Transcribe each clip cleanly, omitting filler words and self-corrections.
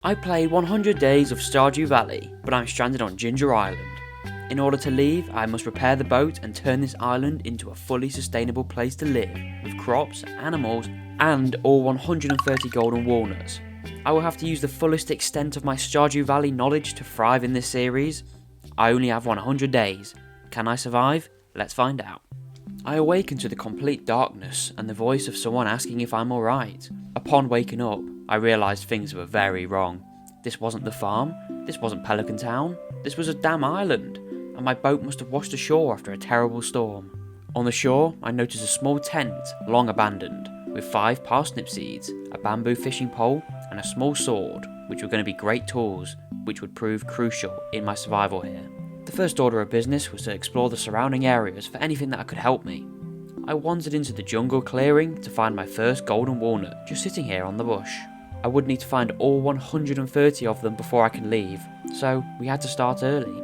I played 100 days of Stardew Valley, but I'm stranded on Ginger Island. In order to leave, I must repair the boat and turn this island into a fully sustainable place to live, with crops, animals, and all 130 golden walnuts. I will have to use the fullest extent of my Stardew Valley knowledge to thrive in this series. I only have 100 days. Can I survive? Let's find out. I awaken to the complete darkness and the voice of someone asking if I'm alright. Upon waking up, I realised things were very wrong. This wasn't the farm, this wasn't Pelican Town, this was a damn island, and my boat must have washed ashore after a terrible storm. On the shore, I noticed a small tent, long abandoned, with 5 parsnip seeds, a bamboo fishing pole, and a small sword, which were going to be great tools, which would prove crucial in my survival here. The first order of business was to explore the surrounding areas for anything that could help me. I wandered into the jungle clearing to find my first golden walnut, just sitting here on the bush. I would need to find all 130 of them before I can leave, so we had to start early.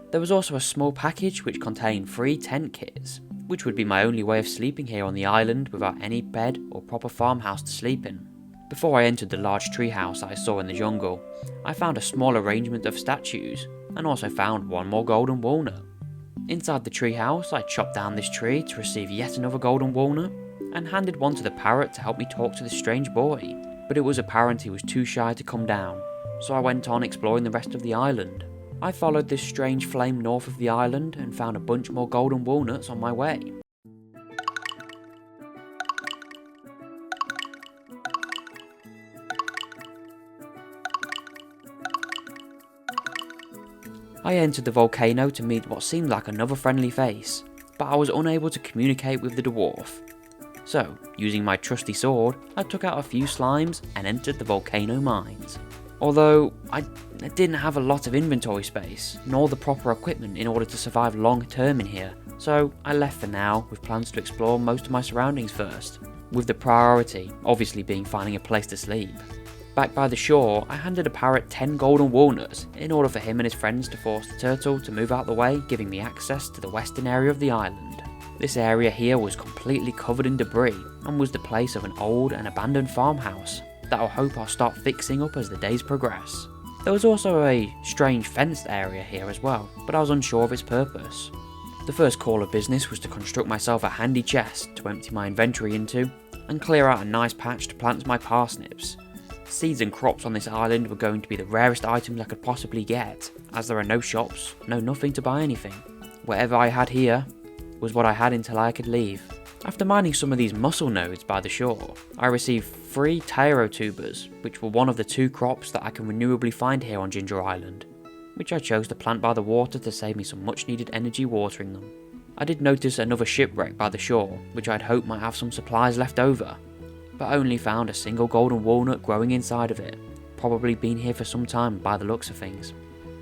There was also a small package which contained 3 tent kits, which would be my only way of sleeping here on the island without any bed or proper farmhouse to sleep in. Before I entered the large treehouse that I saw in the jungle, I found a small arrangement of statues, and also found 1 more golden walnut. Inside the treehouse, I chopped down this tree to receive yet another golden walnut, and handed one to the parrot to help me talk to the strange boy, but it was apparent he was too shy to come down, so I went on exploring the rest of the island. I followed this strange flame north of the island and found a bunch more golden walnuts on my way. I entered the volcano to meet what seemed like another friendly face, but I was unable to communicate with the dwarf. So, using my trusty sword, I took out a few slimes and entered the volcano mines. Although, I didn't have a lot of inventory space, nor the proper equipment in order to survive long term in here, so I left for now with plans to explore most of my surroundings first, with the priority obviously being finding a place to sleep. Back by the shore, I handed a parrot 10 golden walnuts in order for him and his friends to force the turtle to move out the way, giving me access to the western area of the island. This area here was completely covered in debris and was the place of an old and abandoned farmhouse that I hope I'll start fixing up as the days progress. There was also a strange fenced area here as well, but I was unsure of its purpose. The first call of business was to construct myself a handy chest to empty my inventory into and clear out a nice patch to plant my parsnips. Seeds and crops on this island were going to be the rarest items I could possibly get, as there are no shops, no nothing to buy anything. Whatever I had here was what I had until I could leave. After mining some of these mussel nodes by the shore, I received 3 taro tubers, which were one of the 2 crops that I can renewably find here on Ginger Island, which I chose to plant by the water to save me some much needed energy watering them. I did notice another shipwreck by the shore, which I'd hoped might have some supplies left over, but only found a single golden walnut growing inside of it, probably been here for some time by the looks of things.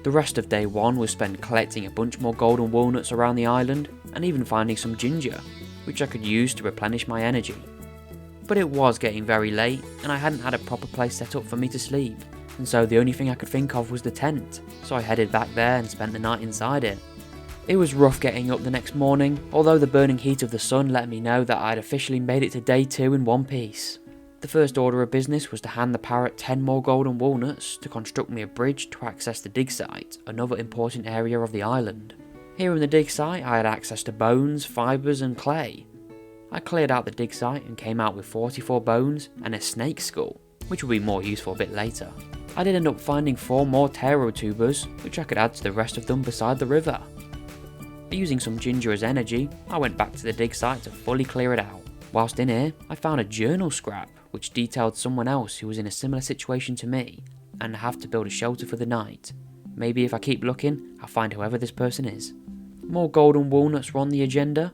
The rest of day 1 was spent collecting a bunch more golden walnuts around the island, and even finding some ginger, which I could use to replenish my energy. But it was getting very late, and I hadn't had a proper place set up for me to sleep, and so the only thing I could think of was the tent, so I headed back there and spent the night inside it. It was rough getting up the next morning, although the burning heat of the sun let me know that I'd officially made it to day 2 in one piece. The first order of business was to hand the parrot 10 more golden walnuts to construct me a bridge to access the dig site, another important area of the island. Here in the dig site I had access to bones, fibres and clay. I cleared out the dig site and came out with 44 bones and a snake skull, which will be more useful a bit later. I did end up finding 4 more taro tubers, which I could add to the rest of them beside the river. Using some ginger as energy, I went back to the dig site to fully clear it out. Whilst in here, I found a journal scrap which detailed someone else who was in a similar situation to me and have to build a shelter for the night. Maybe if I keep looking, I'll find whoever this person is. More golden walnuts were on the agenda.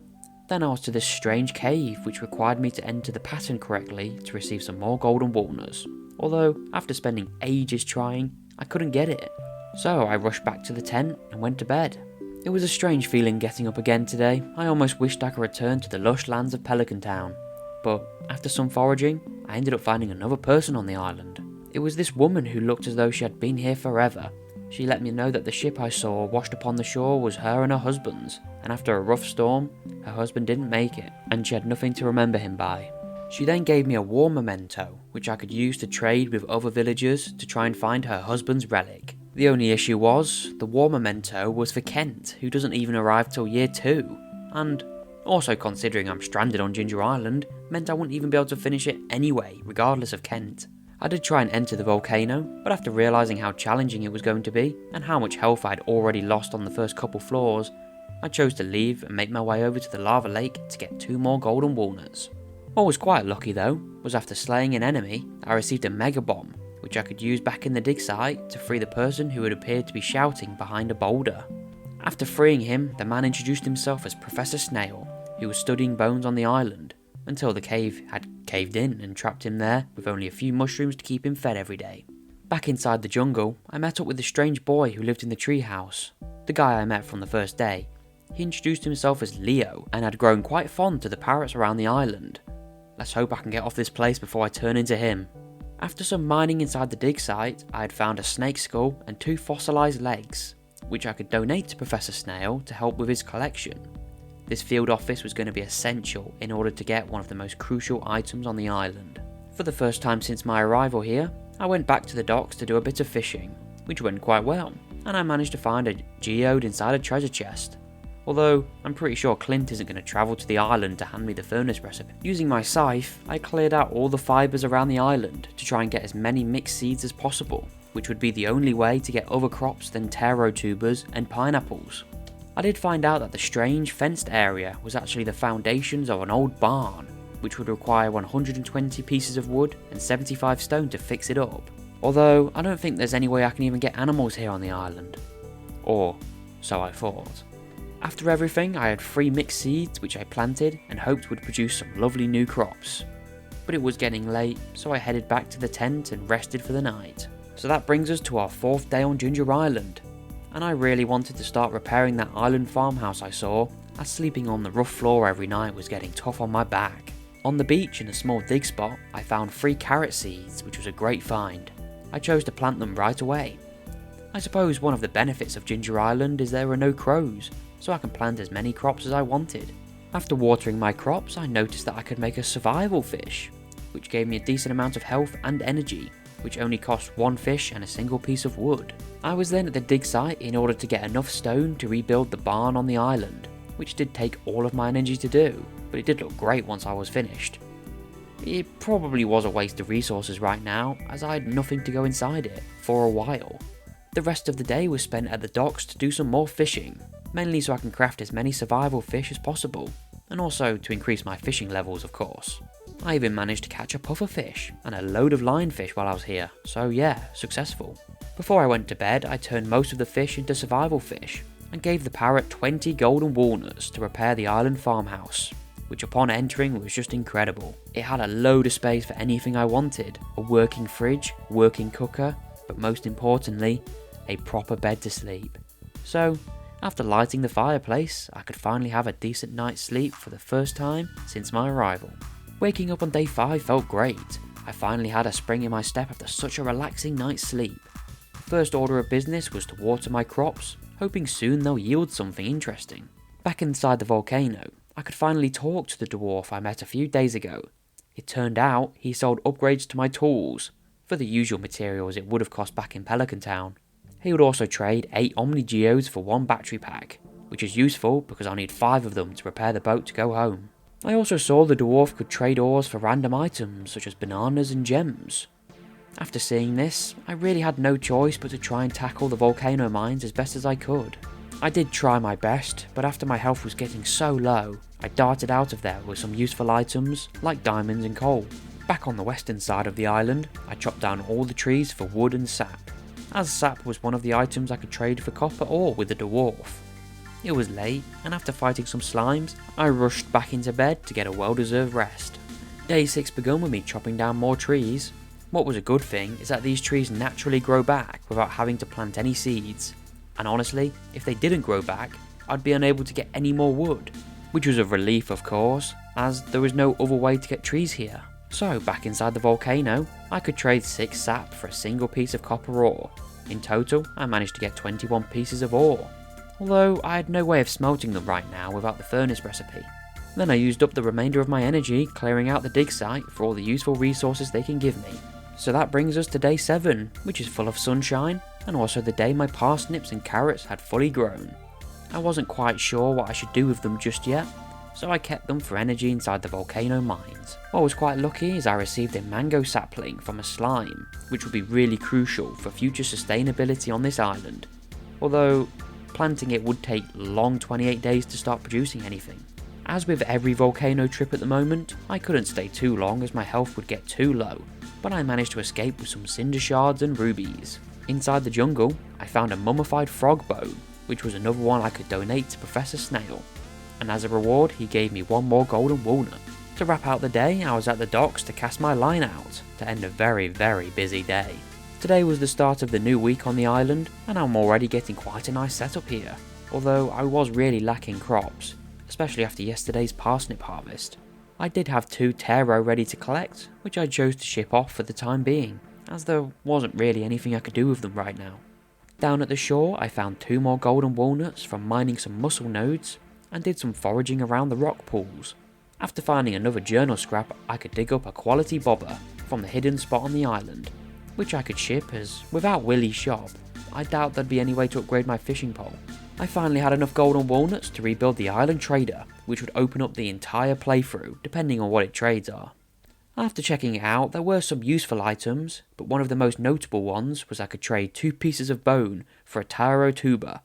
Then I was to this strange cave which required me to enter the pattern correctly to receive some more golden walnuts. Although, after spending ages trying, I couldn't get it. So I rushed back to the tent and went to bed. It was a strange feeling getting up again today. I almost wished I could return to the lush lands of Pelican Town. But after some foraging, I ended up finding another person on the island. It was this woman who looked as though she had been here forever. She let me know that the ship I saw washed upon the shore was her and her husband's, and after a rough storm, her husband didn't make it, and she had nothing to remember him by. She then gave me a war memento, which I could use to trade with other villagers to try and find her husband's relic. The only issue was, the war memento was for Kent, who doesn't even arrive till year 2, and also considering I'm stranded on Ginger Island, meant I wouldn't even be able to finish it anyway, regardless of Kent. I did try and enter the volcano, but after realising how challenging it was going to be, and how much health I'd already lost on the first couple floors, I chose to leave and make my way over to the lava lake to get 2 more golden walnuts. What was quite lucky though, was after slaying an enemy, I received a mega bomb, which I could use back in the dig site to free the person who had appeared to be shouting behind a boulder. After freeing him, the man introduced himself as Professor Snail, who was studying bones on the island, until the cave had caved in and trapped him there with only a few mushrooms to keep him fed every day. Back inside the jungle, I met up with the strange boy who lived in the treehouse, the guy I met from the first day. He introduced himself as Leo and had grown quite fond to the parrots around the island. Let's hope I can get off this place before I turn into him. After some mining inside the dig site, I had found a snake skull and 2 fossilised legs, which I could donate to Professor Snail to help with his collection. This field office was going to be essential in order to get one of the most crucial items on the island. For the first time since my arrival here, I went back to the docks to do a bit of fishing, which went quite well, and I managed to find a geode inside a treasure chest. Although, I'm pretty sure Clint isn't going to travel to the island to hand me the furnace recipe. Using my scythe, I cleared out all the fibres around the island to try and get as many mixed seeds as possible, which would be the only way to get other crops than taro tubers and pineapples. I did find out that the strange fenced area was actually the foundations of an old barn, which would require 120 pieces of wood and 75 stone to fix it up. Although, I don't think there's any way I can even get animals here on the island. Or, so I thought. After everything, I had 3 mixed seeds which I planted and hoped would produce some lovely new crops. But it was getting late, so I headed back to the tent and rested for the night. So that brings us to our 4th day on Ginger Island. And I really wanted to start repairing that island farmhouse I saw, as sleeping on the rough floor every night was getting tough on my back. On the beach in a small dig spot, I found 3 carrot seeds, which was a great find. I chose to plant them right away. I suppose one of the benefits of Ginger Island is there are no crows, so I can plant as many crops as I wanted. After watering my crops, I noticed that I could make a survival fish, which gave me a decent amount of health and energy, which only cost 1 fish and a single piece of wood. I was then at the dig site in order to get enough stone to rebuild the barn on the island, which did take all of my energy to do, but it did look great once I was finished. It probably was a waste of resources right now, as I had nothing to go inside it for a while. The rest of the day was spent at the docks to do some more fishing, mainly so I can craft as many survival fish as possible, and also to increase my fishing levels of course. I even managed to catch a pufferfish and a load of lionfish while I was here, so yeah, successful. Before I went to bed, I turned most of the fish into survival fish, and gave the parrot 20 golden walnuts to repair the island farmhouse, which upon entering was just incredible. It had a load of space for anything I wanted, a working fridge, working cooker, but most importantly, a proper bed to sleep. So, after lighting the fireplace, I could finally have a decent night's sleep for the first time since my arrival. Waking up on day 5 felt great. I finally had a spring in my step after such a relaxing night's sleep. First order of business was to water my crops, hoping soon they'll yield something interesting. Back inside the volcano, I could finally talk to the dwarf I met a few days ago. It turned out he sold upgrades to my tools, for the usual materials it would have cost back in Pelican Town. He would also trade 8 Omni Geodes for 1 battery pack, which is useful because I need 5 of them to repair the boat to go home. I also saw the dwarf could trade ores for random items such as bananas and gems. After seeing this, I really had no choice but to try and tackle the volcano mines as best as I could. I did try my best, but after my health was getting so low, I darted out of there with some useful items like diamonds and coal. Back on the western side of the island, I chopped down all the trees for wood and sap, as sap was one of the items I could trade for copper ore with the dwarf. It was late, and after fighting some slimes, I rushed back into bed to get a well-deserved rest. Day 6 began with me chopping down more trees. What was a good thing is that these trees naturally grow back without having to plant any seeds, and honestly, if they didn't grow back, I'd be unable to get any more wood, which was a relief of course, as there was no other way to get trees here. So back inside the volcano, I could trade 6 sap for a single piece of copper ore. In total, I managed to get 21 pieces of ore, although I had no way of smelting them right now without the furnace recipe. Then I used up the remainder of my energy clearing out the dig site for all the useful resources they can give me. So that brings us to day 7, which is full of sunshine, and also the day my parsnips and carrots had fully grown. I wasn't quite sure what I should do with them just yet, so I kept them for energy inside the volcano mines. What was quite lucky is I received a mango sapling from a slime, which would be really crucial for future sustainability on this island, although planting it would take long 28 days to start producing anything. As with every volcano trip at the moment, I couldn't stay too long as my health would get too low, but I managed to escape with some cinder shards and rubies. Inside the jungle, I found a mummified frog bone, which was another one I could donate to Professor Snail, and as a reward he gave me one more golden walnut. To wrap out the day, I was at the docks to cast my line out, to end a very busy day. Today was the start of the new week on the island, and I'm already getting quite a nice setup here, although I was really lacking crops, especially after yesterday's parsnip harvest. I did have 2 taro ready to collect, which I chose to ship off for the time being, as there wasn't really anything I could do with them right now. Down at the shore, I found 2 more golden walnuts from mining some mussel nodes, and did some foraging around the rock pools. After finding another journal scrap, I could dig up a quality bobber from the hidden spot on the island, which I could ship, as without Willie's shop, I doubt there'd be any way to upgrade my fishing pole. I finally had enough golden walnuts to rebuild the island trader, which would open up the entire playthrough depending on what its trades are. After checking it out, there were some useful items, but one of the most notable ones was I could trade 2 pieces of bone for a taro tuber,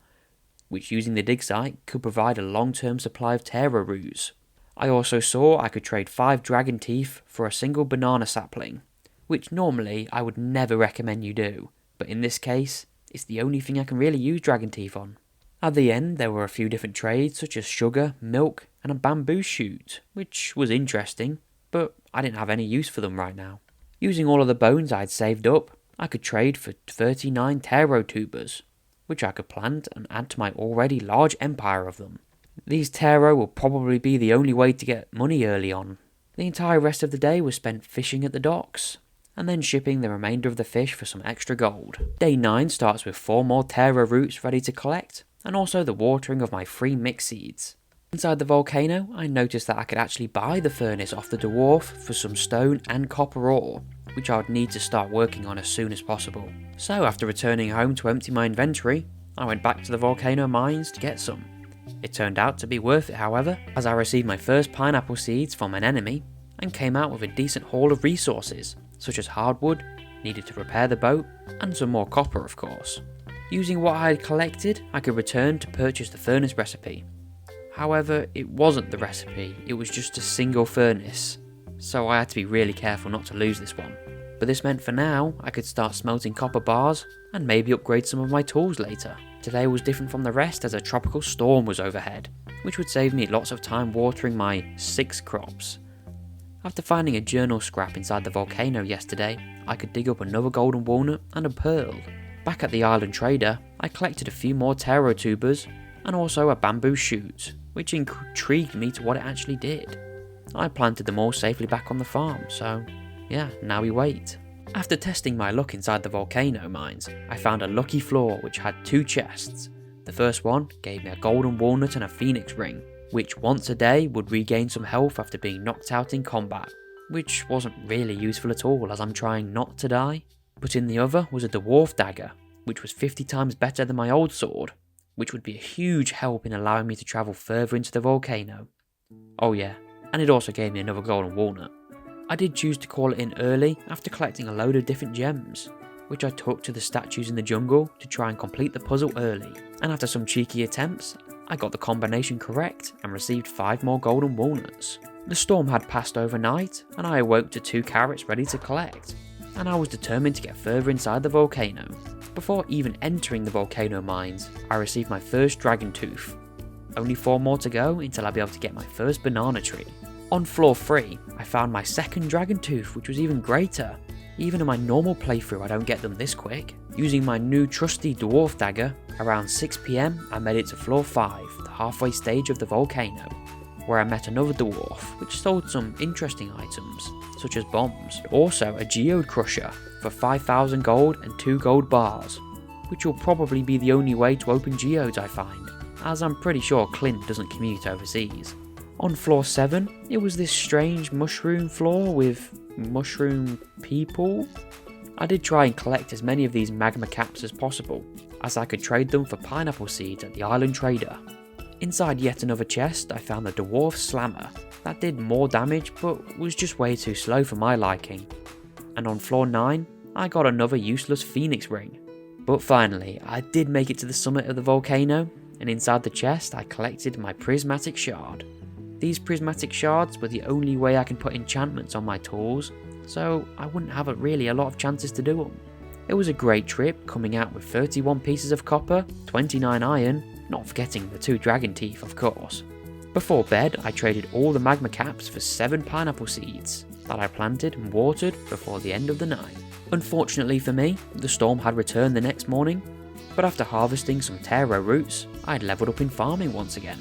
which using the dig site could provide a long-term supply of taro roots. I also saw I could trade 5 dragon teeth for a single banana sapling, which normally I would never recommend you do, but in this case, it's the only thing I can really use dragon teeth on. At the end, there were a few different trades such as sugar, milk, and a bamboo shoot, which was interesting, but I didn't have any use for them right now. Using all of the bones I'd saved up, I could trade for 39 taro tubers, which I could plant and add to my already large empire of them. These taro will probably be the only way to get money early on. The entire rest of the day was spent fishing at the docks, and then shipping the remainder of the fish for some extra gold. Day 9 starts with 4 more taro roots ready to collect, and also the watering of my 3 mix seeds. Inside the volcano, I noticed that I could actually buy the furnace off the dwarf for some stone and copper ore, which I would need to start working on as soon as possible. So after returning home to empty my inventory, I went back to the volcano mines to get some. It turned out to be worth it, however, as I received my first pineapple seeds from an enemy, and came out with a decent haul of resources, such as hardwood, needed to repair the boat, and some more copper of course. Using what I had collected, I could return to purchase the furnace recipe. However, it wasn't the recipe, it was just a single furnace, so I had to be really careful not to lose this one. But this meant for now, I could start smelting copper bars, and maybe upgrade some of my tools later. Today was different from the rest as a tropical storm was overhead, which would save me lots of time watering my 6 crops. After finding a journal scrap inside the volcano yesterday, I could dig up another golden walnut and a pearl. Back at the island trader, I collected a few more taro tubers, and also a bamboo shoot, which intrigued me to what it actually did. I planted them all safely back on the farm, so yeah, now we wait. After testing my luck inside the volcano mines, I found a lucky floor which had 2 chests. The first one gave me a golden walnut and a phoenix ring, which once a day would regain some health after being knocked out in combat, which wasn't really useful at all as I'm trying not to die. But in the other was a dwarf dagger, which was 50 times better than my old sword, which would be a huge help in allowing me to travel further into the volcano. Oh yeah, and it also gave me another golden walnut. I did choose to call it in early after collecting a load of different gems, which I took to the statues in the jungle to try and complete the puzzle early, and after some cheeky attempts, I got the combination correct and received 5 more golden walnuts. The storm had passed overnight, and I awoke to 2 carrots ready to collect, and I was determined to get further inside the volcano. Before even entering the volcano mines, I received my first dragon tooth. Only 4 more to go until I'll be able to get my first banana tree. On floor 3, I found my second dragon tooth, which was even greater. Even in my normal playthrough I don't get them this quick. Using my new trusty dwarf dagger, around 6 PM I made it to floor 5, the halfway stage of the volcano, where I met another dwarf, which sold some interesting items, such as bombs. Also a geode crusher for 5,000 gold and 2 gold bars, which will probably be the only way to open geodes I find, as I'm pretty sure Clint doesn't commute overseas. On floor 7, it was this strange mushroom floor with mushroom people. I did try and collect as many of these magma caps as possible, as I could trade them for pineapple seeds at the island trader. Inside yet another chest, I found the dwarf slammer. That did more damage, but was just way too slow for my liking. And on floor 9, I got another useless phoenix ring. But finally, I did make it to the summit of the volcano, and inside the chest I collected my prismatic shard. These prismatic shards were the only way I can put enchantments on my tools, so I wouldn't have really a lot of chances to do them. It was a great trip, coming out with 31 pieces of copper, 29 iron, not forgetting the 2 dragon teeth of course. Before bed, I traded all the magma caps for 7 pineapple seeds that I planted and watered before the end of the night. Unfortunately for me, the storm had returned the next morning, but after harvesting some taro roots, I had leveled up in farming once again.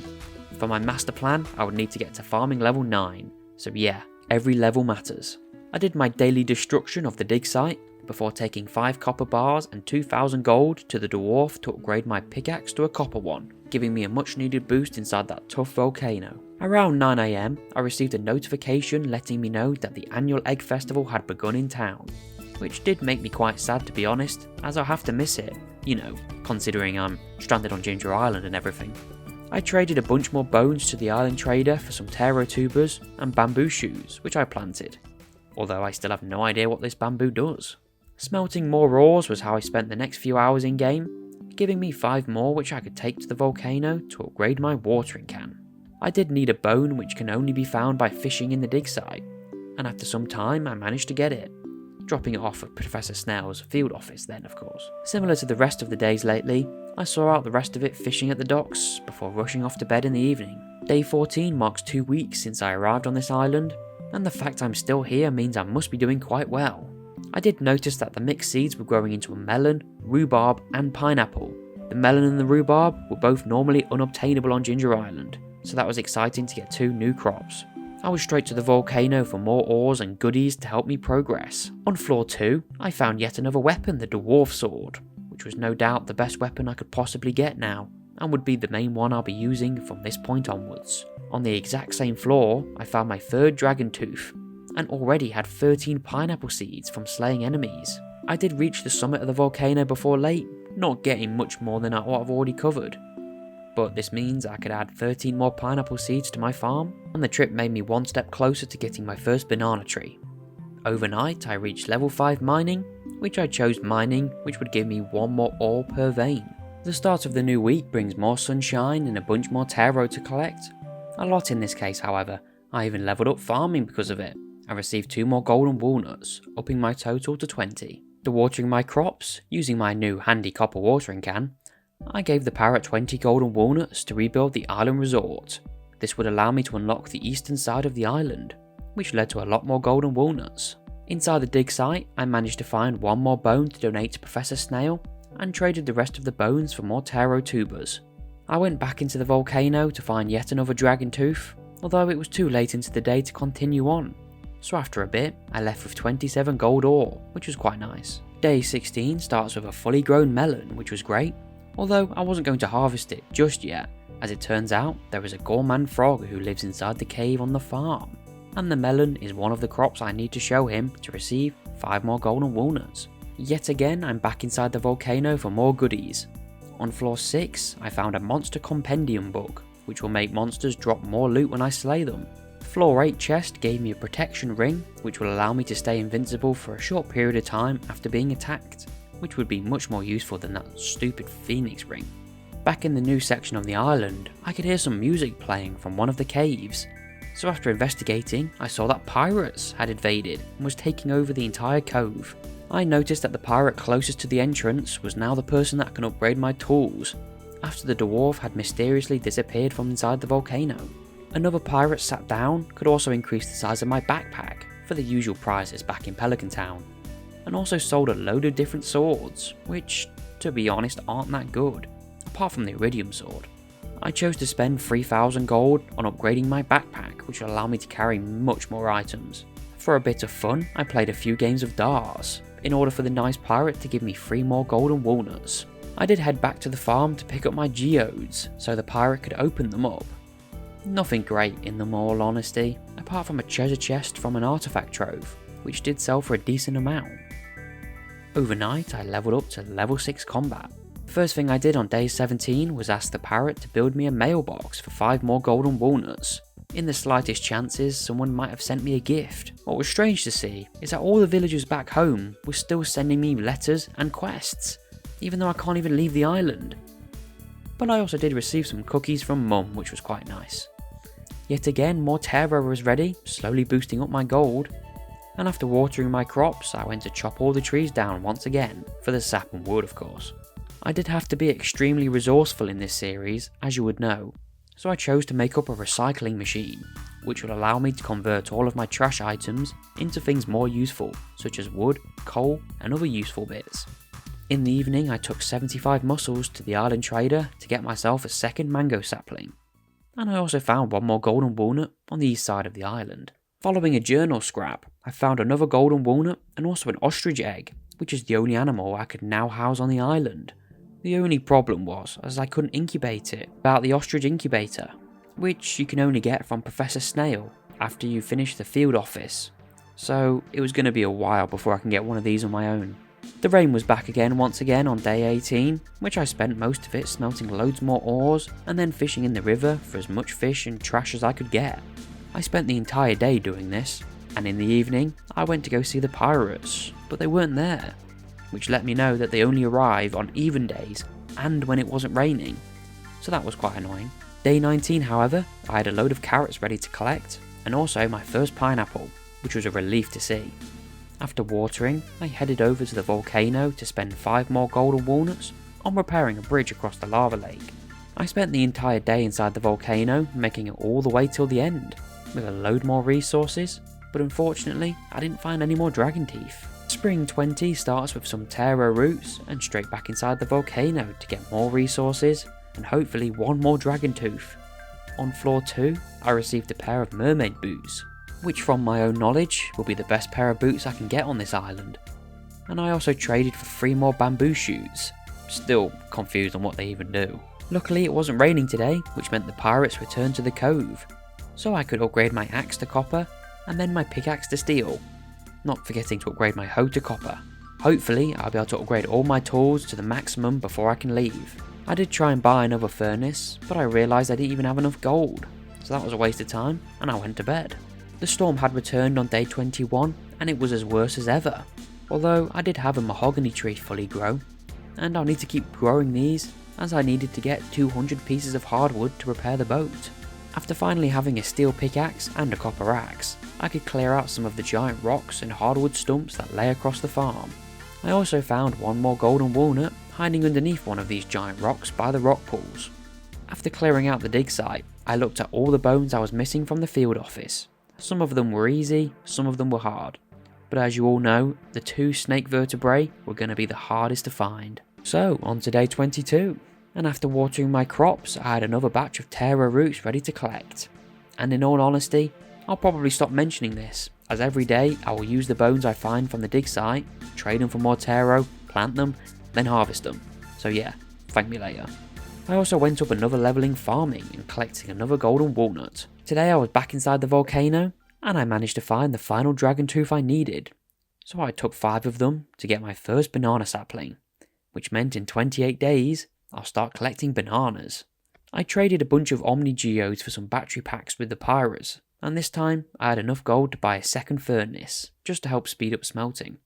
For my master plan, I would need to get to farming level 9, so yeah, every level matters. I did my daily destruction of the dig site, before taking 5 copper bars and 2,000 gold to the dwarf to upgrade my pickaxe to a copper one, giving me a much needed boost inside that tough volcano. Around 9 AM, I received a notification letting me know that the annual egg festival had begun in town, which did make me quite sad to be honest, as I'll have to miss it, you know, considering I'm stranded on Ginger Island and everything. I traded a bunch more bones to the island trader for some taro tubers and bamboo shoes, which I planted, although I still have no idea what this bamboo does. Smelting more ores was how I spent the next few hours in game, giving me 5 more which I could take to the volcano to upgrade my watering can. I did need a bone which can only be found by fishing in the dig site, and after some time I managed to get it, dropping it off at Professor Snell's field office then of course. Similar to the rest of the days lately, I saw out the rest of it fishing at the docks before rushing off to bed in the evening. Day 14 marks 2 weeks since I arrived on this island, and the fact I'm still here means I must be doing quite well. I did notice that the mixed seeds were growing into a melon, rhubarb and pineapple. The melon and the rhubarb were both normally unobtainable on Ginger Island, so that was exciting to get 2 new crops. I was straight to the volcano for more ores and goodies to help me progress. On floor 2, I found yet another weapon, the dwarf sword, which was no doubt the best weapon I could possibly get now, and would be the main one I'll be using from this point onwards. On the exact same floor, I found my 3rd dragon tooth, and already had 13 pineapple seeds from slaying enemies. I did reach the summit of the volcano before late, not getting much more than what I've already covered. But this means I could add 13 more pineapple seeds to my farm, and the trip made me one step closer to getting my first banana tree. Overnight I reached level 5 mining, which I chose mining, which would give me 1 more ore per vein. The start of the new week brings more sunshine and a bunch more taro to collect. A lot in this case however, I even leveled up farming because of it. I received 2 more golden walnuts, upping my total to 20. To watering my crops, using my new handy copper watering can, I gave the parrot 20 golden walnuts to rebuild the island resort. This would allow me to unlock the eastern side of the island, which led to a lot more golden walnuts. Inside the dig site, I managed to find 1 more bone to donate to Professor Snail, and traded the rest of the bones for more taro tubers. I went back into the volcano to find yet another dragon tooth, although it was too late into the day to continue on. So after a bit, I left with 27 gold ore, which was quite nice. Day 16 starts with a fully grown melon, which was great, although I wasn't going to harvest it just yet. As it turns out, there is a gourmand frog who lives inside the cave on the farm, and the melon is one of the crops I need to show him to receive 5 more golden walnuts. Yet again, I'm back inside the volcano for more goodies. On floor 6, I found a monster compendium book, which will make monsters drop more loot when I slay them. Floor 8 chest gave me a protection ring, which will allow me to stay invincible for a short period of time after being attacked, which would be much more useful than that stupid phoenix ring. Back in the new section of the island, I could hear some music playing from one of the caves, so after investigating, I saw that pirates had invaded and was taking over the entire cove. I noticed that the pirate closest to the entrance was now the person that can upgrade my tools, after the dwarf had mysteriously disappeared from inside the volcano. Another pirate sat down could also increase the size of my backpack for the usual prizes back in Pelican Town, and also sold a load of different swords, which, to be honest, aren't that good, apart from the iridium sword. I chose to spend 3,000 gold on upgrading my backpack, which will allow me to carry much more items. For a bit of fun, I played a few games of darts, in order for the nice pirate to give me 3 more golden walnuts. I did head back to the farm to pick up my geodes, so the pirate could open them up. Nothing great in them, all honesty, apart from a treasure chest from an artifact trove, which did sell for a decent amount. Overnight I leveled up to level 6 combat. First thing I did on day 17 was ask the parrot to build me a mailbox for 5 more golden walnuts. In the slightest chances someone might have sent me a gift. What was strange to see is that all the villagers back home were still sending me letters and quests, even though I can't even leave the island. But I also did receive some cookies from Mum, which was quite nice. Yet again, more terror was ready, slowly boosting up my gold. And after watering my crops, I went to chop all the trees down once again, for the sap and wood of course. I did have to be extremely resourceful in this series, as you would know, so I chose to make up a recycling machine, which will allow me to convert all of my trash items into things more useful, such as wood, coal and other useful bits. In the evening I took 75 mussels to the island trader to get myself a second mango sapling, and I also found one more golden walnut on the east side of the island. Following a journal scrap, I found another golden walnut and also an ostrich egg, which is the only animal I could now house on the island. The only problem was, as I couldn't incubate it without the ostrich incubator, which you can only get from Professor Snail after you finish the field office, so it was going to be a while before I can get one of these on my own. The rain was back again once again on day 18, which I spent most of it smelting loads more ores and then fishing in the river for as much fish and trash as I could get. I spent the entire day doing this, and in the evening I went to go see the pirates, but they weren't there, which let me know that they only arrive on even days and when it wasn't raining, so that was quite annoying. Day 19 however, I had a load of carrots ready to collect, and also my first pineapple, which was a relief to see. After watering, I headed over to the volcano to spend 5 more golden walnuts on repairing a bridge across the lava lake. I spent the entire day inside the volcano, making it all the way till the end, with a load more resources, but unfortunately I didn't find any more dragon teeth. Spring 20 starts with some taro roots and straight back inside the volcano to get more resources and hopefully one more dragon tooth. On floor 2 I received a pair of mermaid boots, which from my own knowledge will be the best pair of boots I can get on this island. And I also traded for 3 more bamboo shoots, still confused on what they even do. Luckily it wasn't raining today, which meant the pirates returned to the cove, so I could upgrade my axe to copper and then my pickaxe to steel, not forgetting to upgrade my hoe to copper. Hopefully I'll be able to upgrade all my tools to the maximum before I can leave. I did try and buy another furnace, but I realised I didn't even have enough gold, so that was a waste of time and I went to bed. The storm had returned on day 21 and it was as worse as ever, although I did have a mahogany tree fully grow, and I'll need to keep growing these as I needed to get 200 pieces of hardwood to repair the boat. After finally having a steel pickaxe and a copper axe, I could clear out some of the giant rocks and hardwood stumps that lay across the farm. I also found one more golden walnut hiding underneath one of these giant rocks by the rock pools. After clearing out the dig site, I looked at all the bones I was missing from the field office. Some of them were easy, some of them were hard, but as you all know, the 2 snake vertebrae were going to be the hardest to find. So on to day 22, and after watering my crops I had another batch of taro roots ready to collect. And in all honesty, I'll probably stop mentioning this, as every day I will use the bones I find from the dig site, trade them for more taro, plant them, then harvest them. So yeah, thank me later. I also went up another level in farming and collecting another golden walnut. Today I was back inside the volcano and I managed to find the final dragon tooth I needed. So I took 5 of them to get my first banana sapling, which meant in 28 days I'll start collecting bananas. I traded a bunch of Omni Geodes for some battery packs with the pirates, and this time I had enough gold to buy a second furnace, just to help speed up smelting.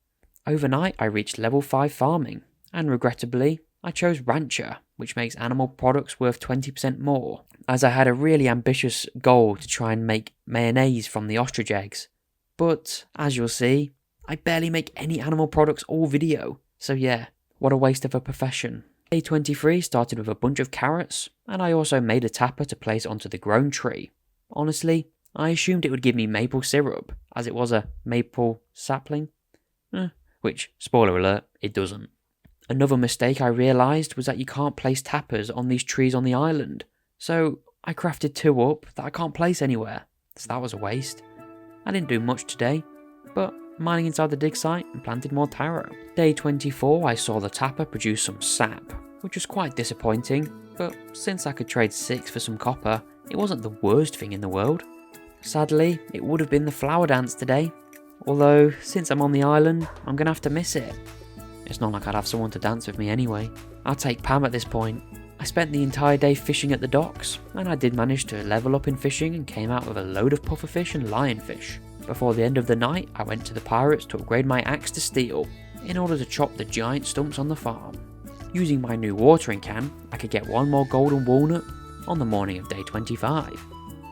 Overnight I reached level 5 farming, and regrettably I chose Rancher, which makes animal products worth 20% more, as I had a really ambitious goal to try and make mayonnaise from the ostrich eggs. But, as you'll see, I barely make any animal products all video, so yeah, what a waste of a profession. Day 23 started with a bunch of carrots, and I also made a tapper to place onto the grown tree. Honestly, I assumed it would give me maple syrup, as it was a maple sapling. Which, spoiler alert, it doesn't. Another mistake I realised was that you can't place tappers on these trees on the island, so I crafted 2 up that I can't place anywhere, so that was a waste. I didn't do much today, but mining inside the dig site and planted more taro. Day 24 I saw the tapper produce some sap, which was quite disappointing, but since I could trade 6 for some copper, it wasn't the worst thing in the world. Sadly, it would have been the flower dance today, although since I'm on the island, I'm gonna have to miss it. It's not like I'd have someone to dance with me anyway. I'll take Pam at this point. I spent the entire day fishing at the docks, and I did manage to level up in fishing and came out with a load of pufferfish and lionfish. Before the end of the night, I went to the pirates to upgrade my axe to steel, in order to chop the giant stumps on the farm. Using my new watering can, I could get one more golden walnut on the morning of day 25,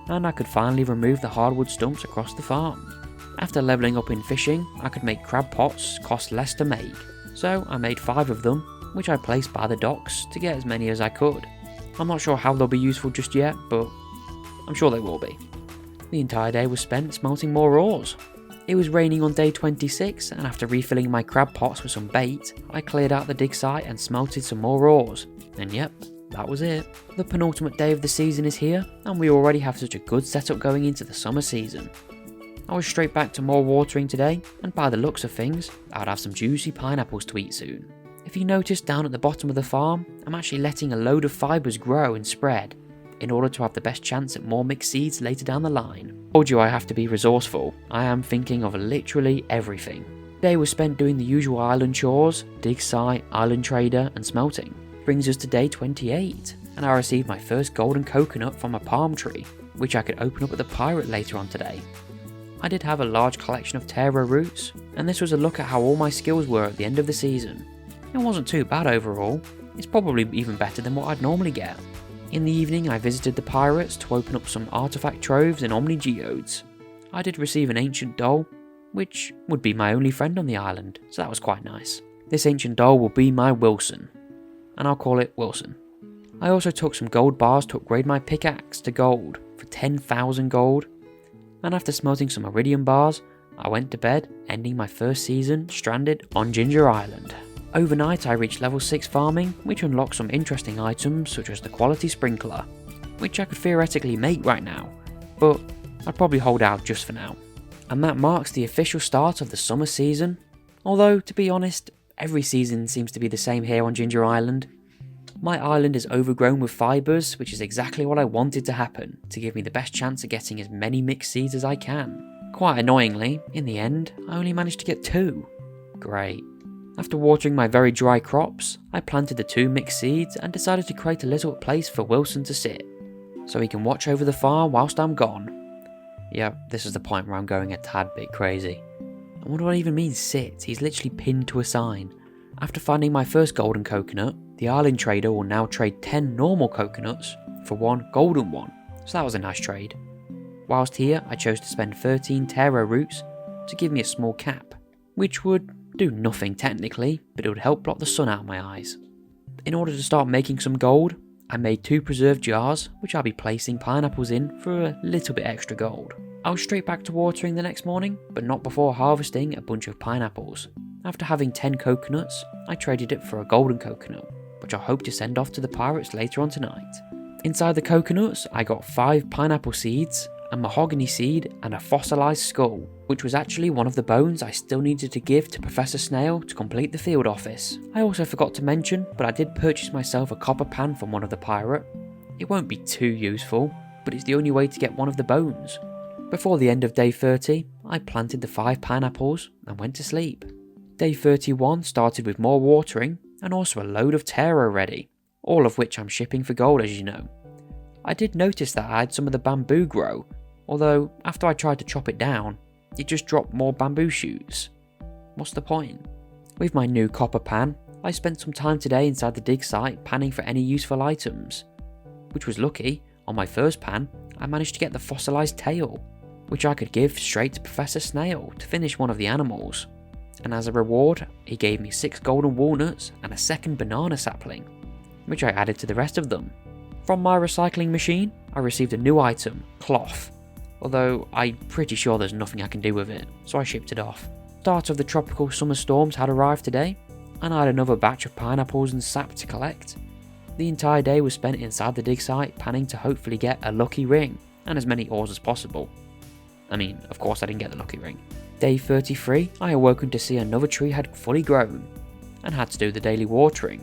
and I could finally remove the hardwood stumps across the farm. After leveling up in fishing, I could make crab pots cost less to make, so I made 5 of them, which I placed by the docks to get as many as I could. I'm not sure how they'll be useful just yet, but I'm sure they will be. The entire day was spent smelting more ores. It was raining on day 26, and after refilling my crab pots with some bait, I cleared out the dig site and smelted some more ores. And yep, that was it. The penultimate day of the season is here, and we already have such a good setup going into the summer season. I was straight back to more watering today, and by the looks of things, I'd have some juicy pineapples to eat soon. If you notice down at the bottom of the farm, I'm actually letting a load of fibres grow and spread, in order to have the best chance at more mixed seeds later down the line. Told you I have to be resourceful. I am thinking of literally everything. Today was spent doing the usual island chores, dig site, island trader and smelting. Brings us to day 28, and I received my first golden coconut from a palm tree, which I could open up at the pirate later on today. I did have a large collection of taro roots, and this was a look at how all my skills were at the end of the season. It wasn't too bad overall. It's probably even better than what I'd normally get. In the evening, I visited the pirates to open up some artifact troves and omni geodes. I did receive an ancient doll, which would be my only friend on the island, so that was quite nice. This ancient doll will be my Wilson, and I'll call it Wilson. I also took some gold bars to upgrade my pickaxe to gold for 10,000 gold, and after smelting some iridium bars, I went to bed, ending my first season stranded on Ginger Island. Overnight I reached level 6 farming, which unlocked some interesting items such as the quality sprinkler, which I could theoretically make right now, but I'd probably hold out just for now. And that marks the official start of the summer season, although to be honest, every season seems to be the same here on Ginger Island. My island is overgrown with fibres, which is exactly what I wanted to happen, to give me the best chance of getting as many mixed seeds as I can. Quite annoyingly, in the end, I only managed to get 2. Great. After watering my very dry crops, I planted the 2 mixed seeds and decided to create a little place for Wilson to sit, so he can watch over the farm whilst I'm gone. Yeah, this is the point where I'm going a tad bit crazy. And what do I even mean sit? He's literally pinned to a sign. After finding my first golden coconut, the island trader will now trade 10 normal coconuts for 1 golden one, so that was a nice trade. Whilst here, I chose to spend 13 taro roots to give me a small cap, which would do nothing technically, but it would help block the sun out of my eyes. In order to start making some gold, I made 2 preserved jars, which I'll be placing pineapples in for a little bit extra gold. I was straight back to watering the next morning, but not before harvesting a bunch of pineapples. After having 10 coconuts, I traded it for a golden coconut, which I hope to send off to the pirates later on tonight. Inside the coconuts, I got 5 pineapple seeds, a mahogany seed and a fossilized skull, which was actually one of the bones I still needed to give to Professor Snail to complete the field office. I also forgot to mention, but I did purchase myself a copper pan from one of the pirate. It won't be too useful, but it's the only way to get one of the bones. Before the end of day 30, I planted the 5 pineapples and went to sleep. Day 31 started with more watering and also a load of taro ready, all of which I'm shipping for gold, as you know. I did notice that I had some of the bamboo grow, although after I tried to chop it down, it just dropped more bamboo shoots. What's the point? With my new copper pan, I spent some time today inside the dig site panning for any useful items, which was lucky. On my first pan, I managed to get the fossilized tail, which I could give straight to Professor Snail to finish one of the animals, and as a reward, he gave me 6 golden walnuts and a second banana sapling, which I added to the rest of them. From my recycling machine, I received a new item, cloth, although I'm pretty sure there's nothing I can do with it, so I shipped it off. Start of the tropical summer storms had arrived today, and I had another batch of pineapples and sap to collect. The entire day was spent inside the dig site panning to hopefully get a lucky ring, and as many ores as possible. I mean, of course I didn't get the lucky ring. Day 33, I awoken to see another tree had fully grown, and had to do the daily watering.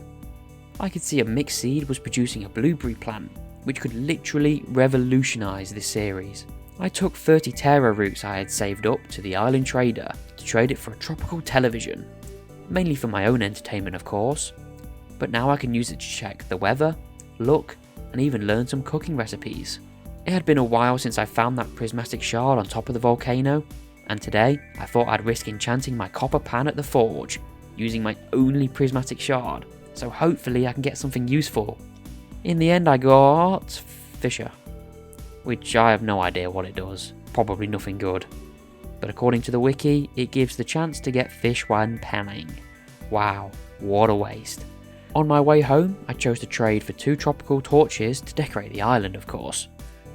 I could see a mixed seed was producing a blueberry plant, which could literally revolutionise this series. I took 30 taro roots I had saved up to the island trader to trade it for a tropical television, mainly for my own entertainment of course, but now I can use it to check the weather, look, and even learn some cooking recipes. It had been a while since I found that prismatic shard on top of the volcano, and today I thought I'd risk enchanting my copper pan at the forge, using my only prismatic shard, so hopefully I can get something useful. In the end I got Fisher, which I have no idea what it does, probably nothing good. But according to the wiki, it gives the chance to get fish when panning. Wow, what a waste. On my way home, I chose to trade for 2 tropical torches to decorate the island of course.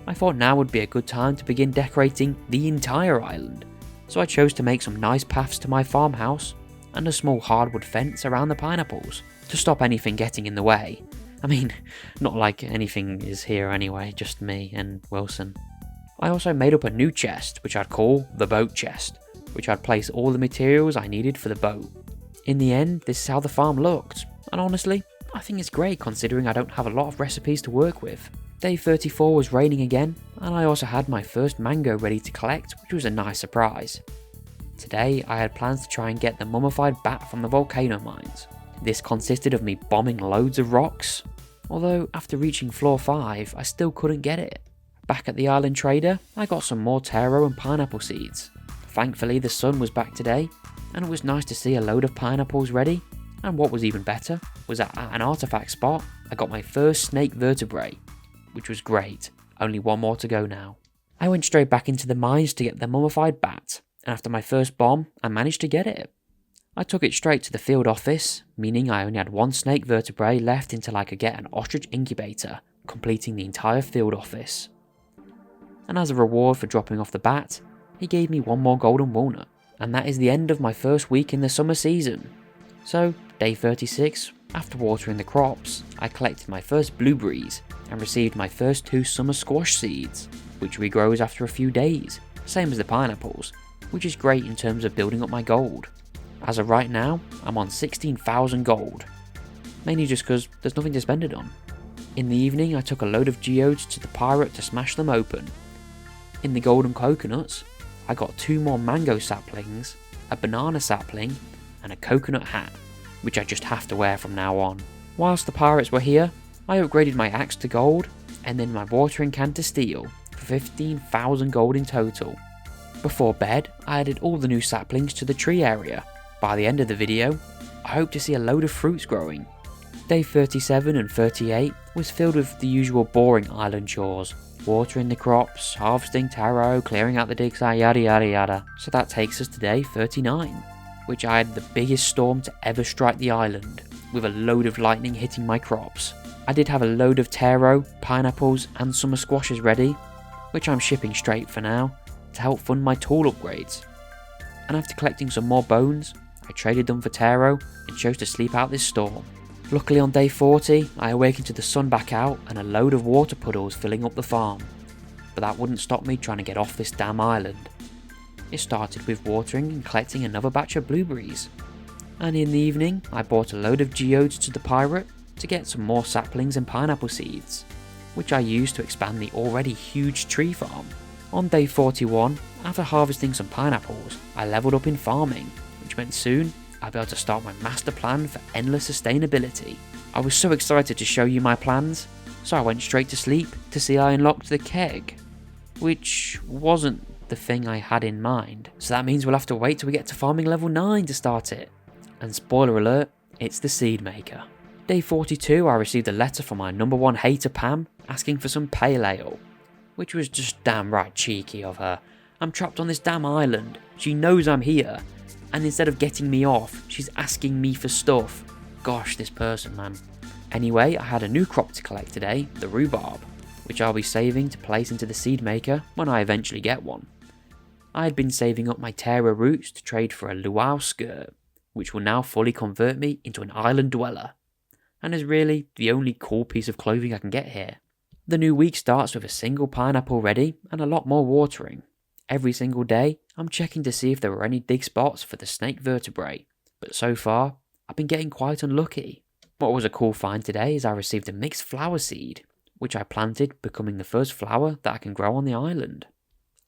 I thought now would be a good time to begin decorating the entire island, so I chose to make some nice paths to my farmhouse and a small hardwood fence around the pineapples to stop anything getting in the way. I mean, not like anything is here anyway, just me and Wilson. I also made up a new chest, which I'd call the boat chest, which I'd place all the materials I needed for the boat. In the end, this is how the farm looked, and honestly, I think it's great considering I don't have a lot of recipes to work with. Day 34 was raining again, and I also had my first mango ready to collect, which was a nice surprise. Today, I had plans to try and get the mummified bat from the volcano mines. This consisted of me bombing loads of rocks, although after reaching floor 5, I still couldn't get it. Back at the island trader, I got some more taro and pineapple seeds. Thankfully the sun was back today, and it was nice to see a load of pineapples ready, and what was even better was that at an artifact spot, I got my first snake vertebrae, which was great, only one more to go now. I went straight back into the mines to get the mummified bat, and after my first bomb, I managed to get it. I took it straight to the field office, meaning I only had 1 snake vertebrae left until I could get an ostrich incubator, completing the entire field office. And as a reward for dropping off the bat, he gave me 1 more golden walnut, and that is the end of my first week in the summer season. So, day 36, after watering the crops, I collected my first blueberries and received my first 2 summer squash seeds, which regrows after a few days, same as the pineapples, which is great in terms of building up my gold. As of right now, I'm on 16,000 gold, mainly just because there's nothing to spend it on. In the evening I took a load of geodes to the pirate to smash them open. In the golden coconuts, I got 2 more mango saplings, a banana sapling, and a coconut hat, which I just have to wear from now on. Whilst the pirates were here, I upgraded my axe to gold, and then my watering can to steel, for 15,000 gold in total. Before bed, I added all the new saplings to the tree area. By the end of the video, I hope to see a load of fruits growing. Day 37 and 38 was filled with the usual boring island chores, watering the crops, harvesting taro, clearing out the digs, yada yada yada. So that takes us to day 39, which I had the biggest storm to ever strike the island, with a load of lightning hitting my crops. I did have a load of taro, pineapples and summer squashes ready, which I'm shipping straight for now, to help fund my tool upgrades. And after collecting some more bones, I traded them for taro and chose to sleep out this storm. Luckily on day 40, I awakened to the sun back out and a load of water puddles filling up the farm. But that wouldn't stop me trying to get off this damn island. It started with watering and collecting another batch of blueberries. And in the evening, I bought a load of geodes to the pirate to get some more saplings and pineapple seeds, which I used to expand the already huge tree farm. On day 41, after harvesting some pineapples, I leveled up in farming, which meant soon I'd be able to start my master plan for endless sustainability. I was so excited to show you my plans, so I went straight to sleep to see I unlocked the keg, which wasn't the thing I had in mind, so that means we'll have to wait till we get to farming level 9 to start it. And spoiler alert, it's the seed maker. Day 42 I received a letter from my number 1 hater Pam asking for some pale ale, which was just damn right cheeky of her. I'm trapped on this damn island, she knows I'm here, and instead of getting me off, she's asking me for stuff. Gosh, this person, man. Anyway, I had a new crop to collect today, the rhubarb, which I'll be saving to place into the seed maker when I eventually get one. I had been saving up my taro roots to trade for a luau skirt, which will now fully convert me into an island dweller, and is really the only cool piece of clothing I can get here. The new week starts with a single pineapple ready and a lot more watering. Every single day, I'm checking to see if there were any dig spots for the snake vertebrae, but so far, I've been getting quite unlucky. What was a cool find today is I received a mixed flower seed, which I planted, becoming the first flower that I can grow on the island.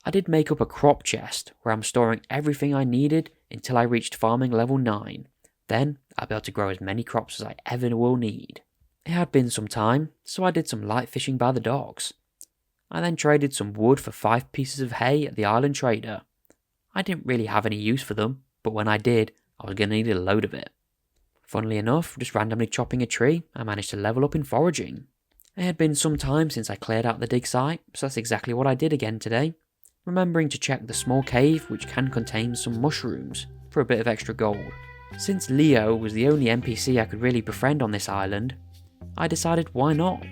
I did make up a crop chest where I'm storing everything I needed until I reached farming level 9. Then I'll be able to grow as many crops as I ever will need. It had been some time, so I did some light fishing by the docks. I then traded some wood for 5 pieces of hay at the island trader. I didn't really have any use for them, but when I did, I was going to need a load of it. Funnily enough, just randomly chopping a tree, I managed to level up in foraging. It had been some time since I cleared out the dig site, so that's exactly what I did again today. Remembering to check the small cave which can contain some mushrooms for a bit of extra gold. Since Leo was the only NPC I could really befriend on this island, I decided why not,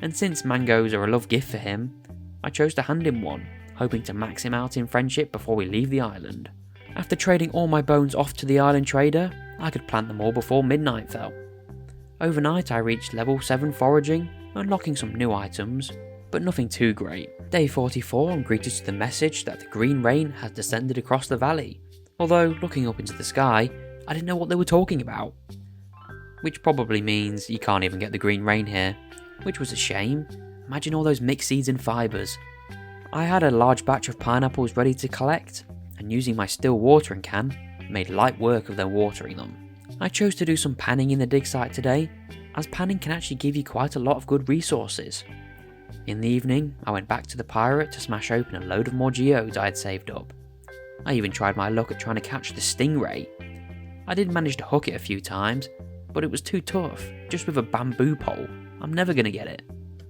and since mangoes are a love gift for him, I chose to hand him one, hoping to max him out in friendship before we leave the island. After trading all my bones off to the island trader, I could plant them all before midnight fell. Overnight I reached level 7 foraging, unlocking some new items, but nothing too great. Day 44, I'm greeted to the message that the green rain has descended across the valley, although looking up into the sky, I didn't know what they were talking about. Which probably means you can't even get the green rain here, which was a shame. Imagine all those mixed seeds and fibres. I had a large batch of pineapples ready to collect, and using my still watering can, made light work of their watering them. I chose to do some panning in the dig site today, as panning can actually give you quite a lot of good resources. In the evening, I went back to the pirate to smash open a load of more geodes I had saved up. I even tried my luck at trying to catch the stingray. I did manage to hook it a few times, but it was too tough, just with a bamboo pole. I'm never going to get it.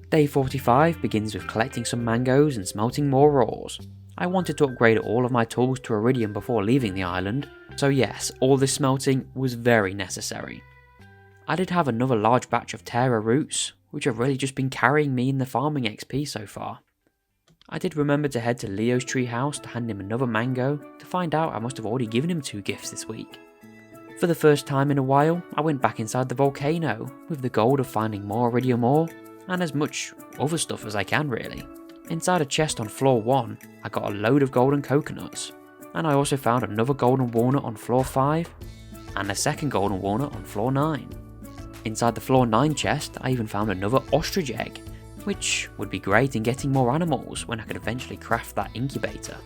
Day 45 begins with collecting some mangoes and smelting more ores. I wanted to upgrade all of my tools to iridium before leaving the island, so yes, all this smelting was very necessary. I did have another large batch of Terra roots, which have really just been carrying me in the farming XP so far. I did remember to head to Leo's treehouse to hand him another mango to find out I must have already given him 2 gifts this week. For the first time in a while, I went back inside the volcano with the goal of finding more iridium ore and as much other stuff as I can really. Inside a chest on floor 1, I got a load of golden coconuts, and I also found another golden walnut on floor 5 and a second golden walnut on floor 9. Inside the floor 9 chest, I even found another ostrich egg, which would be great in getting more animals when I could eventually craft that incubator.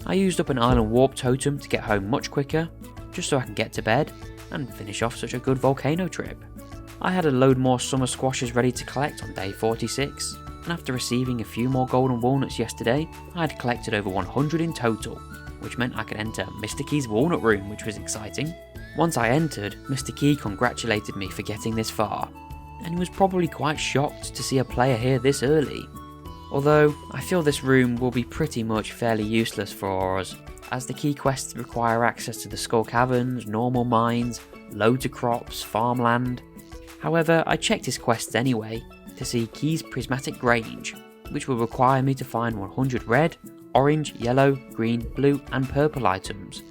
I used up an island warp totem to get home much quicker, just so I can get to bed and finish off such a good volcano trip. I had a load more summer squashes ready to collect on day 46, and after receiving a few more golden walnuts yesterday, I had collected over 100 in total, which meant I could enter Mr. Keyy's walnut room, which was exciting. Once I entered, Mr. Keyy congratulated me for getting this far, and he was probably quite shocked to see a player here this early. Although, I feel this room will be pretty much fairly useless for us, as the key quests require access to the Skull Caverns, normal mines, loads of crops, farmland. However, I checked his quests anyway, to see Keyy's Prismatic Grange, which will require me to find 100 red, orange, yellow, green, blue and purple items,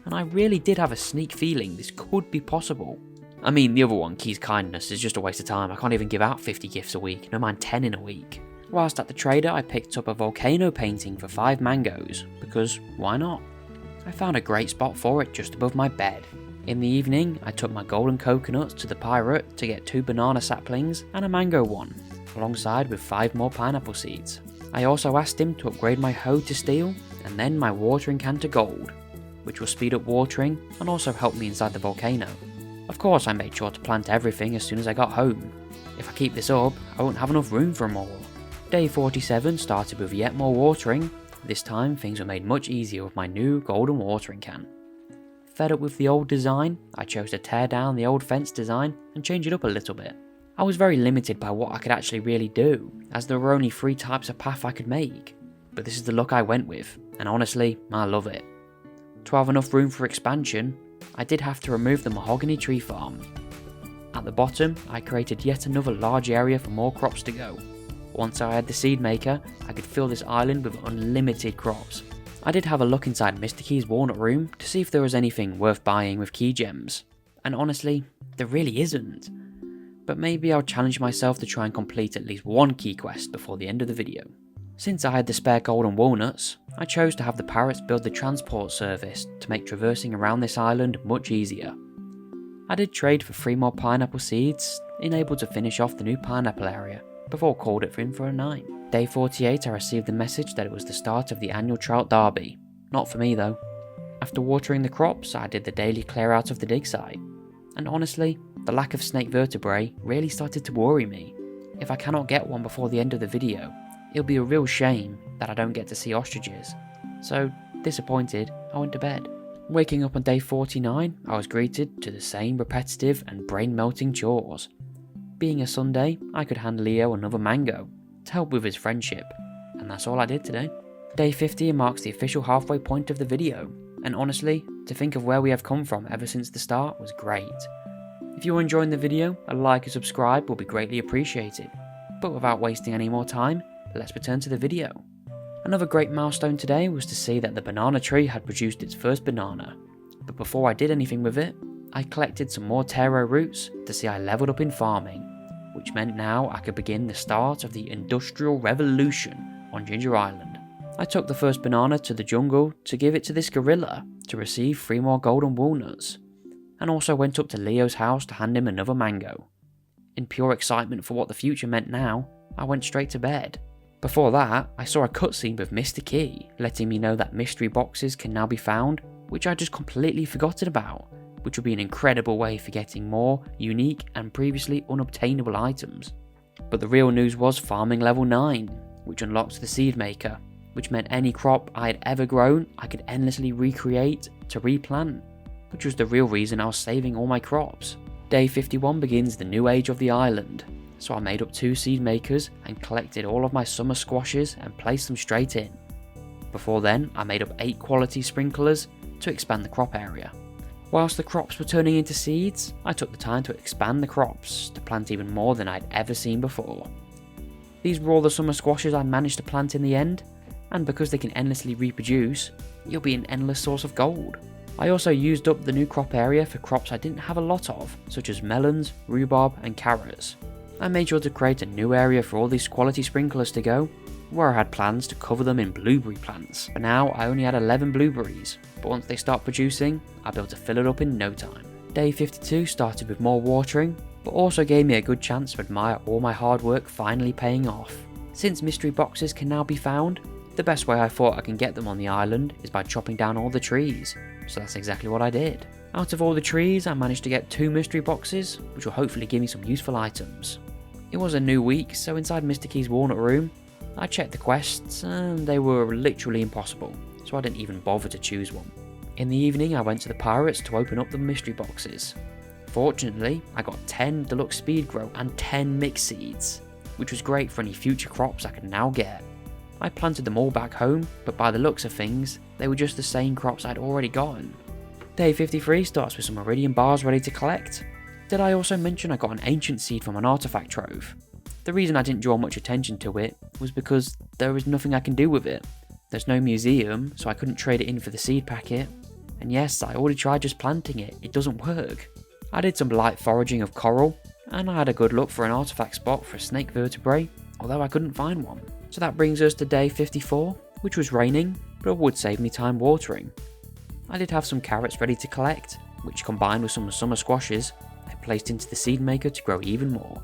and I really did have a sneak feeling this could be possible. I mean, the other one, Keyy's Kindness, is just a waste of time. I can't even give out 50 gifts a week, no mind 10 in a week. Whilst at the trader, I picked up a volcano painting for 5 mangoes, because why not? I found a great spot for it just above my bed. In the evening, I took my golden coconuts to the pirate to get 2 banana saplings and a mango one, alongside with 5 more pineapple seeds. I also asked him to upgrade my hoe to steel and then my watering can to gold, which will speed up watering and also help me inside the volcano. Of course, I made sure to plant everything as soon as I got home. If I keep this up, I won't have enough room for them all. Day 47 started with yet more watering. This time, things were made much easier with my new golden watering can. Fed up with the old design, I chose to tear down the old fence design and change it up a little bit. I was very limited by what I could actually really do, as there were only 3 types of path I could make. But this is the look I went with, and honestly, I love it. To have enough room for expansion, I did have to remove the mahogany tree farm. At the bottom, I created yet another large area for more crops to go. Once I had the seed maker, I could fill this island with unlimited crops. I did have a look inside Mr. Keyy's walnut room to see if there was anything worth buying with key gems, and honestly, there really isn't. But maybe I'll challenge myself to try and complete at least 1 key quest before the end of the video. Since I had the spare golden walnuts, I chose to have the pirates build the transport service to make traversing around this island much easier. I did trade for 3 more pineapple seeds, enabled to finish off the new pineapple area, before called it in for a night. Day 48 I received the message that it was the start of the annual Trout Derby. Not for me though. After watering the crops, I did the daily clear out of the dig site. And honestly, the lack of snake vertebrae really started to worry me. If I cannot get one before the end of the video, it'll be a real shame that I don't get to see ostriches. So, disappointed, I went to bed. Waking up on day 49, I was greeted to the same repetitive and brain-melting chores. Being a Sunday, I could hand Leo another mango to help with his friendship, and that's all I did today. Day 50 marks the official halfway point of the video, and honestly, to think of where we have come from ever since the start was great. If you're enjoying the video, a like and subscribe will be greatly appreciated. But without wasting any more time, let's return to the video. Another great milestone today was to see that the banana tree had produced its first banana. But before I did anything with it, I collected some more taro roots to see I leveled up in farming, which meant now I could begin the start of the industrial revolution on Ginger Island. I took the first banana to the jungle to give it to this gorilla to receive 3 more golden walnuts, and also went up to Leo's house to hand him another mango. In pure excitement for what the future meant now, I went straight to bed. Before that, I saw a cutscene with Mr. Keyy letting me know that mystery boxes can now be found, which I just completely forgotten about, which would be an incredible way for getting more unique and previously unobtainable items. But the real news was farming level 9, which unlocks the seed maker, which meant any crop I had ever grown I could endlessly recreate to replant, which was the real reason I was saving all my crops. Day 51 begins the new age of the island, so I made up 2 seed makers and collected all of my summer squashes and placed them straight in. Before then, I made up 8 quality sprinklers to expand the crop area. Whilst the crops were turning into seeds, I took the time to expand the crops to plant even more than I'd ever seen before. These were all the summer squashes I managed to plant in the end, and because they can endlessly reproduce, you'll be an endless source of gold. I also used up the new crop area for crops I didn't have a lot of, such as melons, rhubarb and carrots. I made sure to create a new area for all these quality sprinklers to go, where I had plans to cover them in blueberry plants. For now, I only had 11 blueberries, but once they start producing, I'll be able to fill it up in no time. Day 52 started with more watering, but also gave me a good chance to admire all my hard work finally paying off. Since mystery boxes can now be found, the best way I thought I can get them on the island is by chopping down all the trees, so that's exactly what I did. Out of all the trees, I managed to get 2 mystery boxes, which will hopefully give me some useful items. It was a new week, so inside Mr. Keyy's walnut room, I checked the quests and they were literally impossible, so I didn't even bother to choose one. In the evening, I went to the pirates to open up the mystery boxes. Fortunately, I got 10 deluxe speed grow and 10 mix seeds, which was great for any future crops I could now get. I planted them all back home, but by the looks of things, they were just the same crops I'd already gotten. Day 53 starts with some iridium bars ready to collect. Did I also mention I got an ancient seed from an artifact trove? The reason I didn't draw much attention to it was because there is nothing I can do with it. There's no museum, so I couldn't trade it in for the seed packet. And yes, I already tried just planting it, it doesn't work. I did some light foraging of coral, and I had a good look for an artifact spot for a snake vertebrae, although I couldn't find one. So that brings us to day 54, which was raining, but it would save me time watering. I did have some carrots ready to collect, which combined with some summer squashes, I placed into the seed maker to grow even more.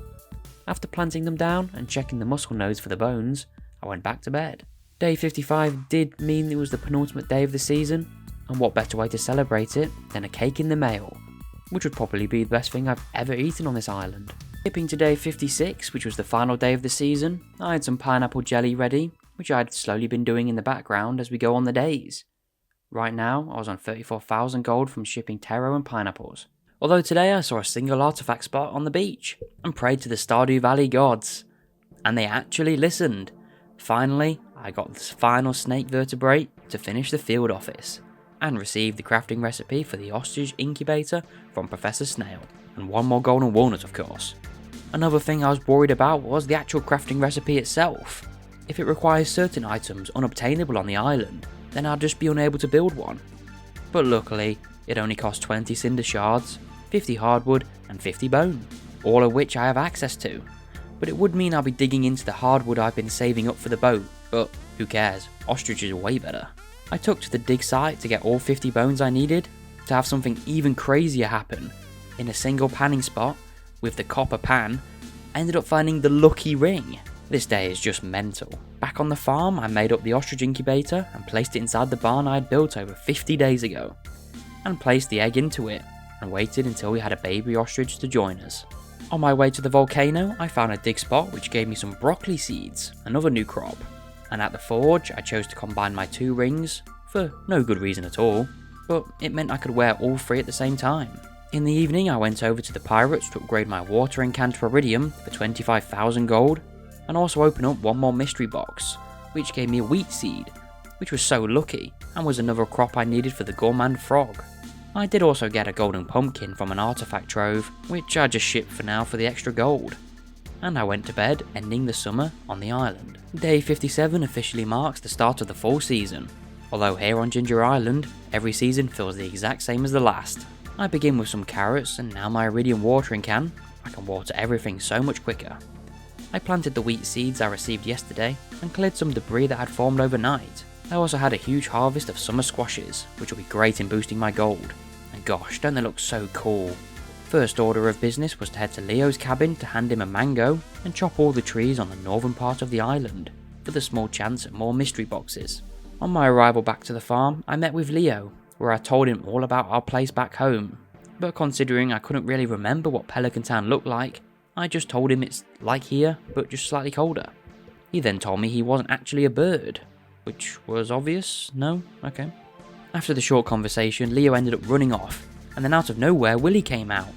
After planting them down and checking the muscle nodes for the bones, I went back to bed. Day 55 did mean it was the penultimate day of the season, and what better way to celebrate it than a cake in the mail, which would probably be the best thing I've ever eaten on this island. Skipping to day 56, which was the final day of the season, I had some pineapple jelly ready, which I'd slowly been doing in the background as we go on the days. Right now, I was on 34,000 gold from shipping taro and pineapples. Although today I saw a single artifact spot on the beach, and prayed to the Stardew Valley gods. And they actually listened. Finally, I got this final snake vertebrae to finish the field office, and received the crafting recipe for the Ostrich incubator from Professor Snail, and 1 more golden walnut of course. Another thing I was worried about was the actual crafting recipe itself. If it requires certain items unobtainable on the island, then I'd just be unable to build one. But luckily, it only cost 20 cinder shards, 50 hardwood and 50 bone, all of which I have access to. But it would mean I'll be digging into the hardwood I've been saving up for the boat, but who cares, ostrich is way better. I took to the dig site to get all 50 bones I needed, to have something even crazier happen. In a single panning spot, with the copper pan, I ended up finding the lucky ring. This day is just mental. Back on the farm, I made up the ostrich incubator and placed it inside the barn I had built over 50 days ago, and placed the egg into it, and waited until we had a baby ostrich to join us. On my way to the volcano, I found a dig spot which gave me some broccoli seeds, another new crop, and at the forge I chose to combine my 2 rings, for no good reason at all, but it meant I could wear all 3 at the same time. In the evening I went over to the pirates to upgrade my watering can to iridium for 25,000 gold, and also open up one more mystery box, which gave me a wheat seed, which was so lucky, and was another crop I needed for the gourmand frog. I did also get a golden pumpkin from an artifact trove, which I just shipped for now for the extra gold. And I went to bed, ending the summer on the island. Day 57 officially marks the start of the fall season, although here on Ginger Island, every season feels the exact same as the last. I begin with some carrots, and now my iridium watering can, I can water everything so much quicker. I planted the wheat seeds I received yesterday, and cleared some debris that had formed overnight. I also had a huge harvest of summer squashes, which will be great in boosting my gold. And gosh, don't they look so cool. First order of business was to head to Leo's cabin to hand him a mango, and chop all the trees on the northern part of the island, for the small chance at more mystery boxes. On my arrival back to the farm, I met with Leo, where I told him all about our place back home. But considering I couldn't really remember what Pelican Town looked like, I just told him it's like here, but just slightly colder. He then told me he wasn't actually a bird, which was obvious. No? Okay. After the short conversation, Leo ended up running off, and then out of nowhere, Willie came out.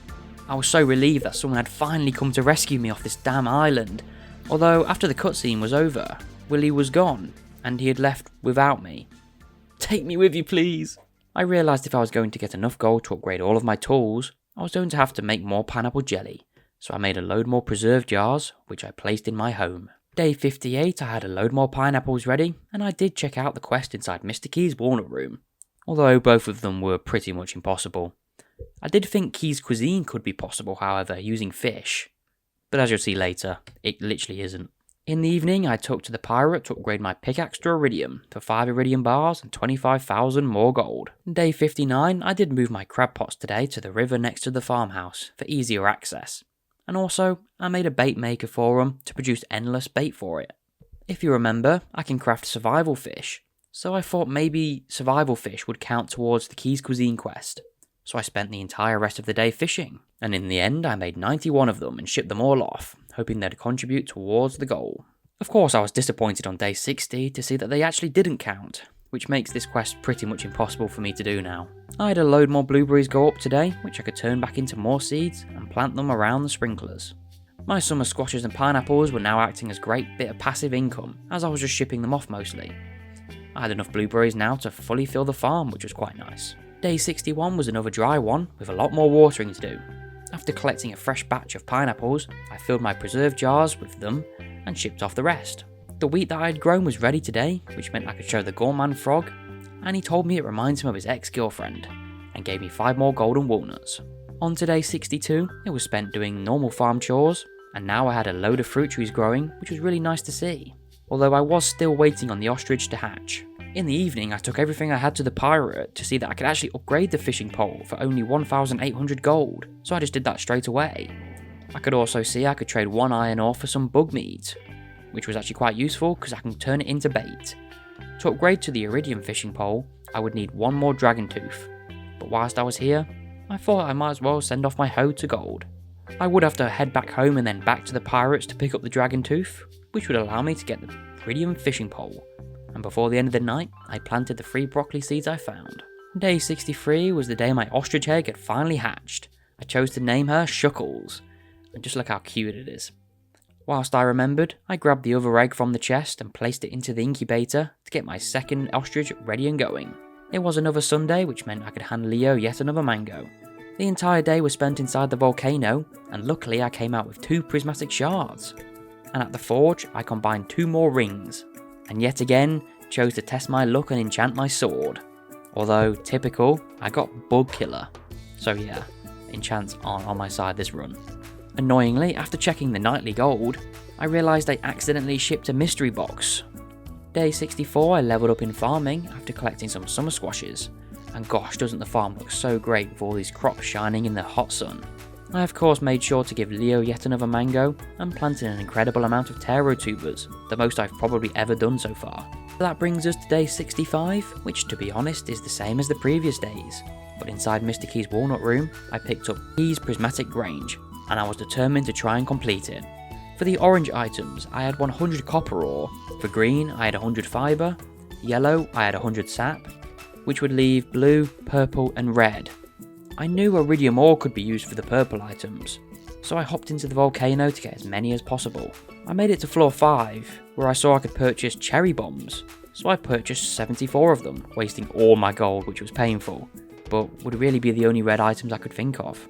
I was so relieved that someone had finally come to rescue me off this damn island, although after the cutscene was over, Willie was gone, and he had left without me. Take me with you, please! I realised if I was going to get enough gold to upgrade all of my tools, I was going to have to make more pineapple jelly, so I made a load more preserve jars, which I placed in my home. Day 58 I had a load more pineapples ready, and I did check out the quest inside Mr. Keyy's walnut room, although both of them were pretty much impossible. I did think Keyy's cuisine could be possible, however, using fish, but as you'll see later, it literally isn't. In the evening I took to the pirate to upgrade my pickaxe to iridium for 5 iridium bars and 25,000 more gold. Day 59 I did move my crab pots today to the river next to the farmhouse for easier access. And also, I made a bait maker for them to produce endless bait for it. If you remember, I can craft survival fish, so I thought maybe survival fish would count towards the Keyy's cuisine quest. So I spent the entire rest of the day fishing, and in the end I made 91 of them and shipped them all off, hoping they'd contribute towards the goal. Of course I was disappointed on day 60 to see that they actually didn't count, which makes this quest pretty much impossible for me to do now. I had a load more blueberries go up today, which I could turn back into more seeds and plant them around the sprinklers. My summer squashes and pineapples were now acting as a great bit of passive income, as I was just shipping them off mostly. I had enough blueberries now to fully fill the farm, which was quite nice. Day 61 was another dry one, with a lot more watering to do. After collecting a fresh batch of pineapples, I filled my preserve jars with them and shipped off the rest. The wheat that I had grown was ready today, which meant I could show the gourmand frog, and he told me it reminds him of his ex-girlfriend, and gave me 5 more golden walnuts. On to day 62, it was spent doing normal farm chores, and now I had a load of fruit trees growing, which was really nice to see, although I was still waiting on the ostrich to hatch. In the evening, I took everything I had to the pirate to see that I could actually upgrade the fishing pole for only 1,800 gold, so I just did that straight away. I could also see I could trade 1 iron ore for some bug meat, which was actually quite useful because I can turn it into bait. To upgrade to the iridium fishing pole, I would need 1 more dragon tooth, but whilst I was here, I thought I might as well send off my hoe to gold. I would have to head back home and then back to the pirates to pick up the dragon tooth, which would allow me to get the iridium fishing pole, and before the end of the night, I planted the 3 broccoli seeds I found. Day 63 was the day my ostrich egg had finally hatched. I chose to name her Shuckles, and just look how cute it is. Whilst I remembered, I grabbed the other egg from the chest and placed it into the incubator to get my second ostrich ready and going. It was another Sunday, which meant I could hand Leo yet another mango. The entire day was spent inside the volcano, and luckily I came out with 2 prismatic shards. And at the forge, I combined 2 more rings, and yet again chose to test my luck and enchant my sword. Although, typical, I got Bug Killer. So yeah, enchants aren't on my side this run. Annoyingly, after checking the nightly gold, I realised I accidentally shipped a mystery box. Day 64 I leveled up in farming after collecting some summer squashes, and gosh doesn't the farm look so great with all these crops shining in the hot sun. I of course made sure to give Leo yet another mango and planted an incredible amount of taro tubers, the most I've probably ever done so far. That brings us to day 65, which to be honest is the same as the previous days, but inside Mr. Keyy's walnut room I picked up Keyy's Prismatic Grange, and I was determined to try and complete it. For the orange items I had 100 copper ore, for green I had 100 fibre, yellow I had 100 sap, which would leave blue, purple and red. I knew iridium ore could be used for the purple items, so I hopped into the volcano to get as many as possible. I made it to floor 5, where I saw I could purchase cherry bombs, so I purchased 74 of them, wasting all my gold, which was painful, but would really be the only red items I could think of.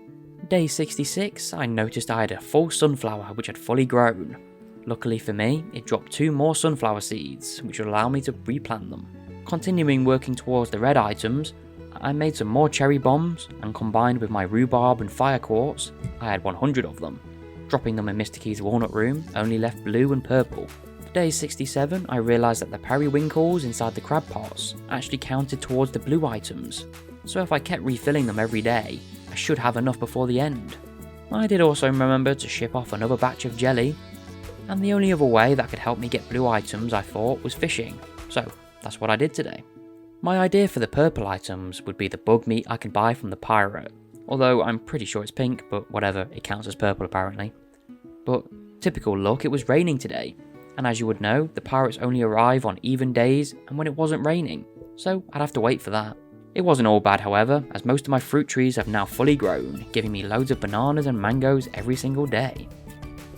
Day 66, I noticed I had a full sunflower which had fully grown. Luckily for me, it dropped 2 more sunflower seeds, which would allow me to replant them. Continuing working towards the red items, I made some more cherry bombs, and combined with my rhubarb and fire quartz, I had 100 of them. Dropping them in Mr. Keyy's walnut room only left blue and purple. For day 67, I realised that the periwinkles inside the crab pots actually counted towards the blue items, so if I kept refilling them every day, I should have enough before the end. I did also remember to ship off another batch of jelly, and the only other way that could help me get blue items I thought was fishing, so that's what I did today. My idea for the purple items would be the bug meat I can buy from the pirate, although I'm pretty sure it's pink, but whatever, it counts as purple apparently. But typical luck, it was raining today, and as you would know, the pirates only arrive on even days and when it wasn't raining, so I'd have to wait for that. It wasn't all bad however, as most of my fruit trees have now fully grown, giving me loads of bananas and mangoes every single day.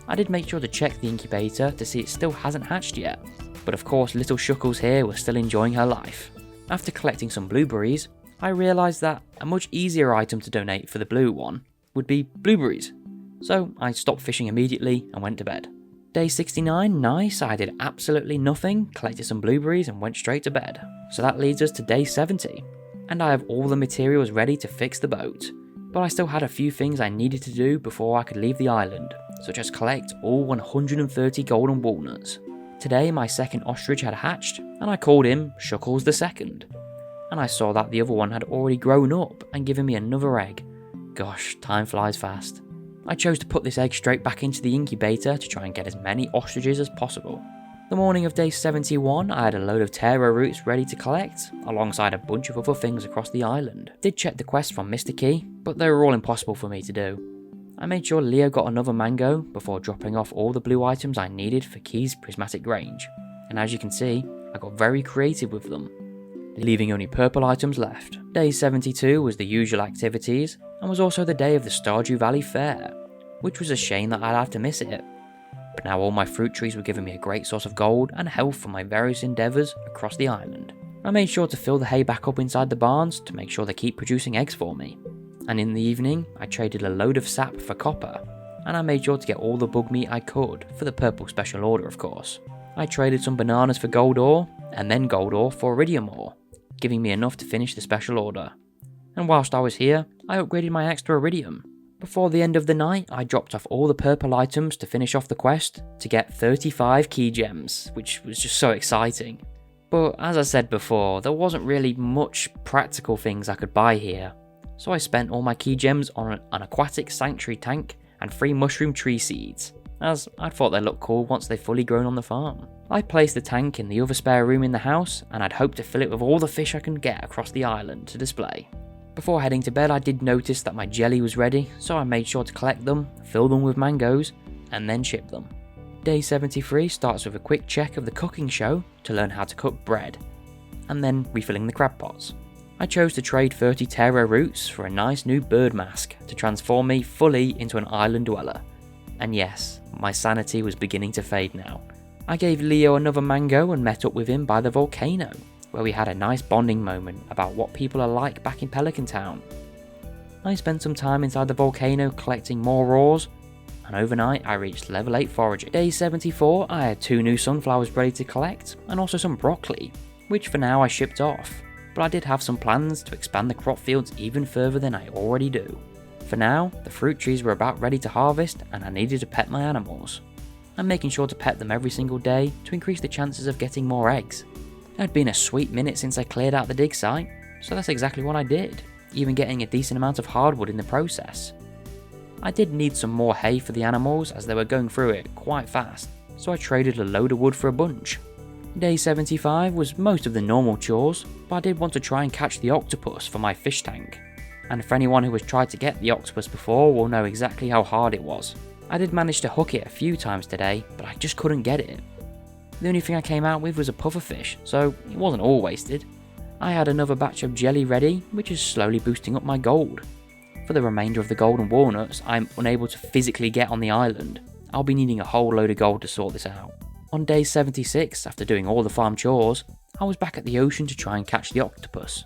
I did make sure to check the incubator to see it still hasn't hatched yet, but of course little Shuckles here was still enjoying her life. After collecting some blueberries, I realised that a much easier item to donate for the blue one would be blueberries, so I stopped fishing immediately and went to bed. Day 69, nice, I did absolutely nothing, collected some blueberries and went straight to bed. So that leads us to day 70, and I have all the materials ready to fix the boat, but I still had a few things I needed to do before I could leave the island, such as collect all 130 golden walnuts. Today my second ostrich had hatched, and I called him Shuckles the Second, and I saw that the other one had already grown up and given me another egg. Gosh, time flies fast. I chose to put this egg straight back into the incubator to try and get as many ostriches as possible. The morning of day 71, I had a load of taro roots ready to collect, alongside a bunch of other things across the island. Did check the quest from Mr. Keyy, but they were all impossible for me to do. I made sure Leo got another mango before dropping off all the blue items I needed for Keyy's Prismatic Grange, and as you can see, I got very creative with them, leaving only purple items left. Day 72 was the usual activities, and was also the day of the Stardew Valley Fair, which was a shame that I'd have to miss it. But now all my fruit trees were giving me a great source of gold and health for my various endeavours across the island. I made sure to fill the hay back up inside the barns to make sure they keep producing eggs for me. And in the evening, I traded a load of sap for copper, and I made sure to get all the bug meat I could, for the purple special order of course. I traded some bananas for gold ore, and then gold ore for iridium ore, giving me enough to finish the special order. And whilst I was here, I upgraded my axe to iridium. Before the end of the night, I dropped off all the purple items to finish off the quest to get 35 key gems, which was just so exciting. But as I said before, there wasn't really much practical things I could buy here. So I spent all my key gems on an aquatic sanctuary tank and 3 mushroom tree seeds, as I thought they looked cool once they'd fully grown on the farm. I placed the tank in the other spare room in the house, and I'd hoped to fill it with all the fish I can get across the island to display. Before heading to bed, I did notice that my jelly was ready, so I made sure to collect them, fill them with mangoes, and then ship them. Day 73 starts with a quick check of the cooking show to learn how to cook bread, and then refilling the crab pots. I chose to trade 30 taro roots for a nice new bird mask to transform me fully into an island dweller. And yes, my sanity was beginning to fade now. I gave Leo another mango and met up with him by the volcano, where we had a nice bonding moment about what people are like back in Pelican Town. I spent some time inside the volcano collecting more ores, and overnight I reached level 8 foraging. Day 74, I had 2 new sunflowers ready to collect, and also some broccoli, which for now I shipped off. But I did have some plans to expand the crop fields even further than I already do. For now, the fruit trees were about ready to harvest and I needed to pet my animals. I'm making sure to pet them every single day to increase the chances of getting more eggs. It had been a sweet minute since I cleared out the dig site, so that's exactly what I did, even getting a decent amount of hardwood in the process. I did need some more hay for the animals as they were going through it quite fast, so I traded a load of wood for a bunch. Day 75 was most of the normal chores, but I did want to try and catch the octopus for my fish tank. And for anyone who has tried to get the octopus before will know exactly how hard it was. I did manage to hook it a few times today, but I just couldn't get it. The only thing I came out with was a pufferfish, so it wasn't all wasted. I had another batch of jelly ready, which is slowly boosting up my gold. For the remainder of the golden walnuts I'm unable to physically get on the island. I'll be needing a whole load of gold to sort this out. On day 76, after doing all the farm chores, I was back at the ocean to try and catch the octopus.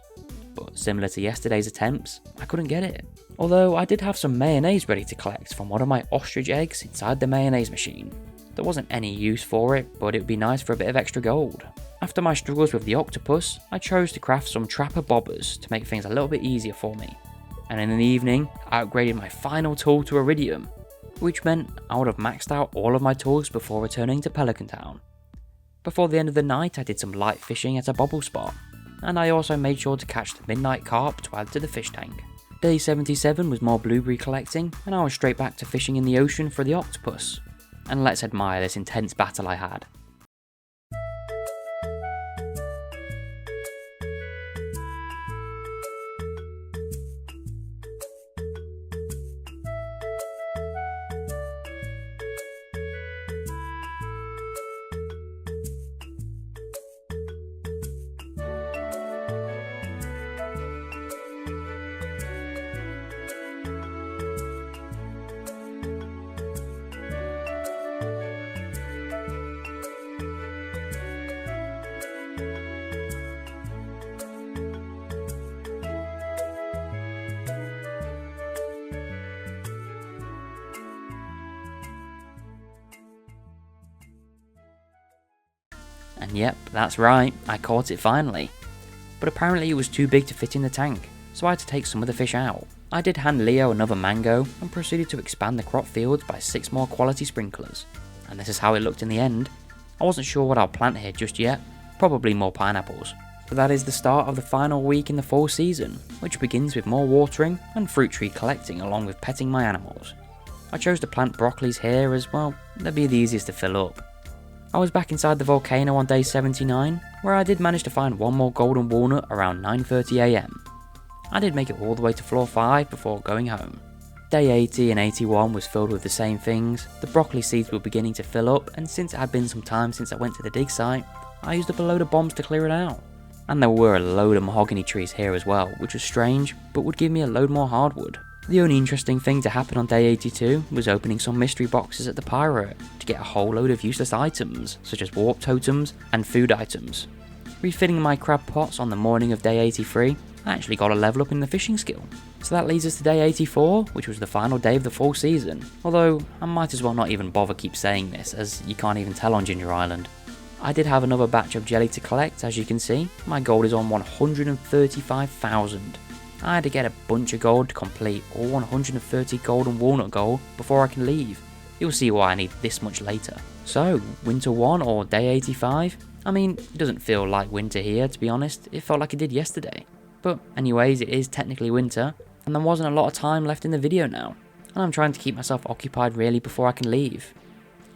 But similar to yesterday's attempts, I couldn't get it. Although I did have some mayonnaise ready to collect from one of my ostrich eggs inside the mayonnaise machine. There wasn't any use for it, but it would be nice for a bit of extra gold. After my struggles with the octopus, I chose to craft some trapper bobbers to make things a little bit easier for me. And in the evening, I upgraded my final tool to iridium, which meant I would have maxed out all of my tools before returning to Pelican Town. Before the end of the night, I did some light fishing at a bobble spot, and I also made sure to catch the midnight carp to add to the fish tank. Day 77 was more blueberry collecting, and I was straight back to fishing in the ocean for the octopus. And let's admire this intense battle I had. And yep, that's right, I caught it finally. But apparently it was too big to fit in the tank, so I had to take some of the fish out. I did hand Leo another mango and proceeded to expand the crop fields by 6 more quality sprinklers. And this is how it looked in the end. I wasn't sure what I'll plant here just yet, probably more pineapples. But that is the start of the final week in the fall season, which begins with more watering and fruit tree collecting along with petting my animals. I chose to plant broccolis here as well, they'd be the easiest to fill up. I was back inside the volcano on day 79, where I did manage to find one more golden walnut around 9:30 AM. I did make it all the way to floor 5 before going home. Day 80 and 81 was filled with the same things, the broccoli seeds were beginning to fill up, and since it had been some time since I went to the dig site, I used up a load of bombs to clear it out. And there were a load of mahogany trees here as well, which was strange, but would give me a load more hardwood. The only interesting thing to happen on day 82 was opening some mystery boxes at the pirate to get a whole load of useless items, such as warp totems and food items. Refilling my crab pots on the morning of day 83, I actually got a level up in the fishing skill. So that leads us to day 84, which was the final day of the fall season, although I might as well not even bother keep saying this, as you can't even tell on Ginger Island. I did have another batch of jelly to collect, as you can see. My gold is on 135,000. I had to get a bunch of gold to complete all 130 golden walnut gold before I can leave. You'll see why I need this much later. So, winter 1 or day 85? I mean, it doesn't feel like winter here, to be honest. It felt like it did yesterday. But anyways, it is technically winter, and there wasn't a lot of time left in the video now, and I'm trying to keep myself occupied really before I can leave.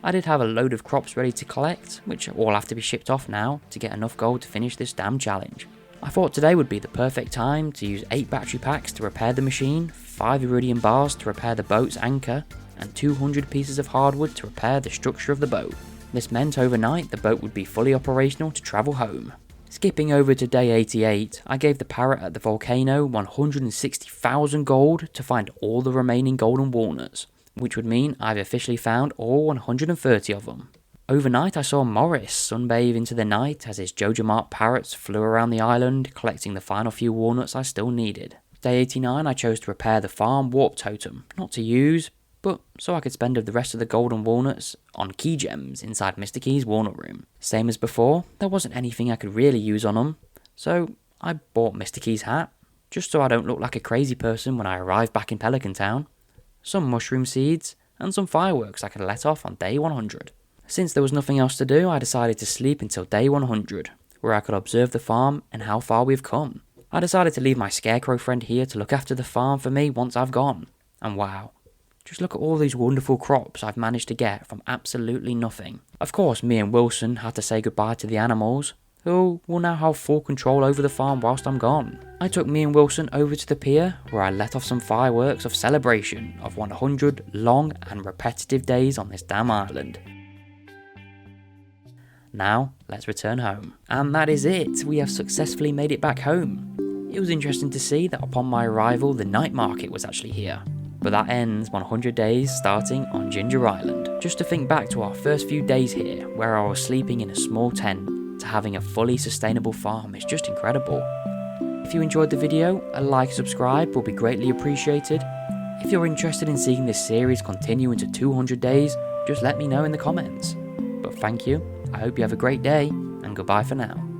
I did have a load of crops ready to collect, which all have to be shipped off now to get enough gold to finish this damn challenge. I thought today would be the perfect time to use 8 battery packs to repair the machine, 5 iridium bars to repair the boat's anchor, and 200 pieces of hardwood to repair the structure of the boat. This meant overnight the boat would be fully operational to travel home. Skipping over to day 88, I gave the parrot at the volcano 160,000 gold to find all the remaining golden walnuts, which would mean I've officially found all 130 of them. Overnight I saw Morris sunbathe into the night as his Jojamart parrots flew around the island collecting the final few walnuts I still needed. Day 89 I chose to repair the farm warp totem, not to use, but so I could spend the rest of the golden walnuts on key gems inside Mr. Keyy's walnut room. Same as before, there wasn't anything I could really use on them, so I bought Mr. Keyy's hat, just so I don't look like a crazy person when I arrive back in Pelican Town, some mushroom seeds, and some fireworks I could let off on day 100. Since there was nothing else to do, I decided to sleep until day 100, where I could observe the farm and how far we've come. I decided to leave my scarecrow friend here to look after the farm for me once I've gone, and wow, Just look at all these wonderful crops I've managed to get from absolutely nothing. Of course, me and Wilson had to say goodbye to the animals, who will now have full control over the farm whilst I'm gone. I took me and Wilson over to the pier, where I let off some fireworks of celebration of 100 long and repetitive days on this damn island. Now, let's return home. And that is it, we have successfully made it back home. It was interesting to see that upon my arrival, the night market was actually here. But that ends 100 days starting on Ginger Island. Just to think back to our first few days here, where I was sleeping in a small tent, to having a fully sustainable farm is just incredible. If you enjoyed the video, a like and subscribe will be greatly appreciated. If you're interested in seeing this series continue into 200 days, just let me know in the comments. But thank you, I hope you have a great day, and goodbye for now.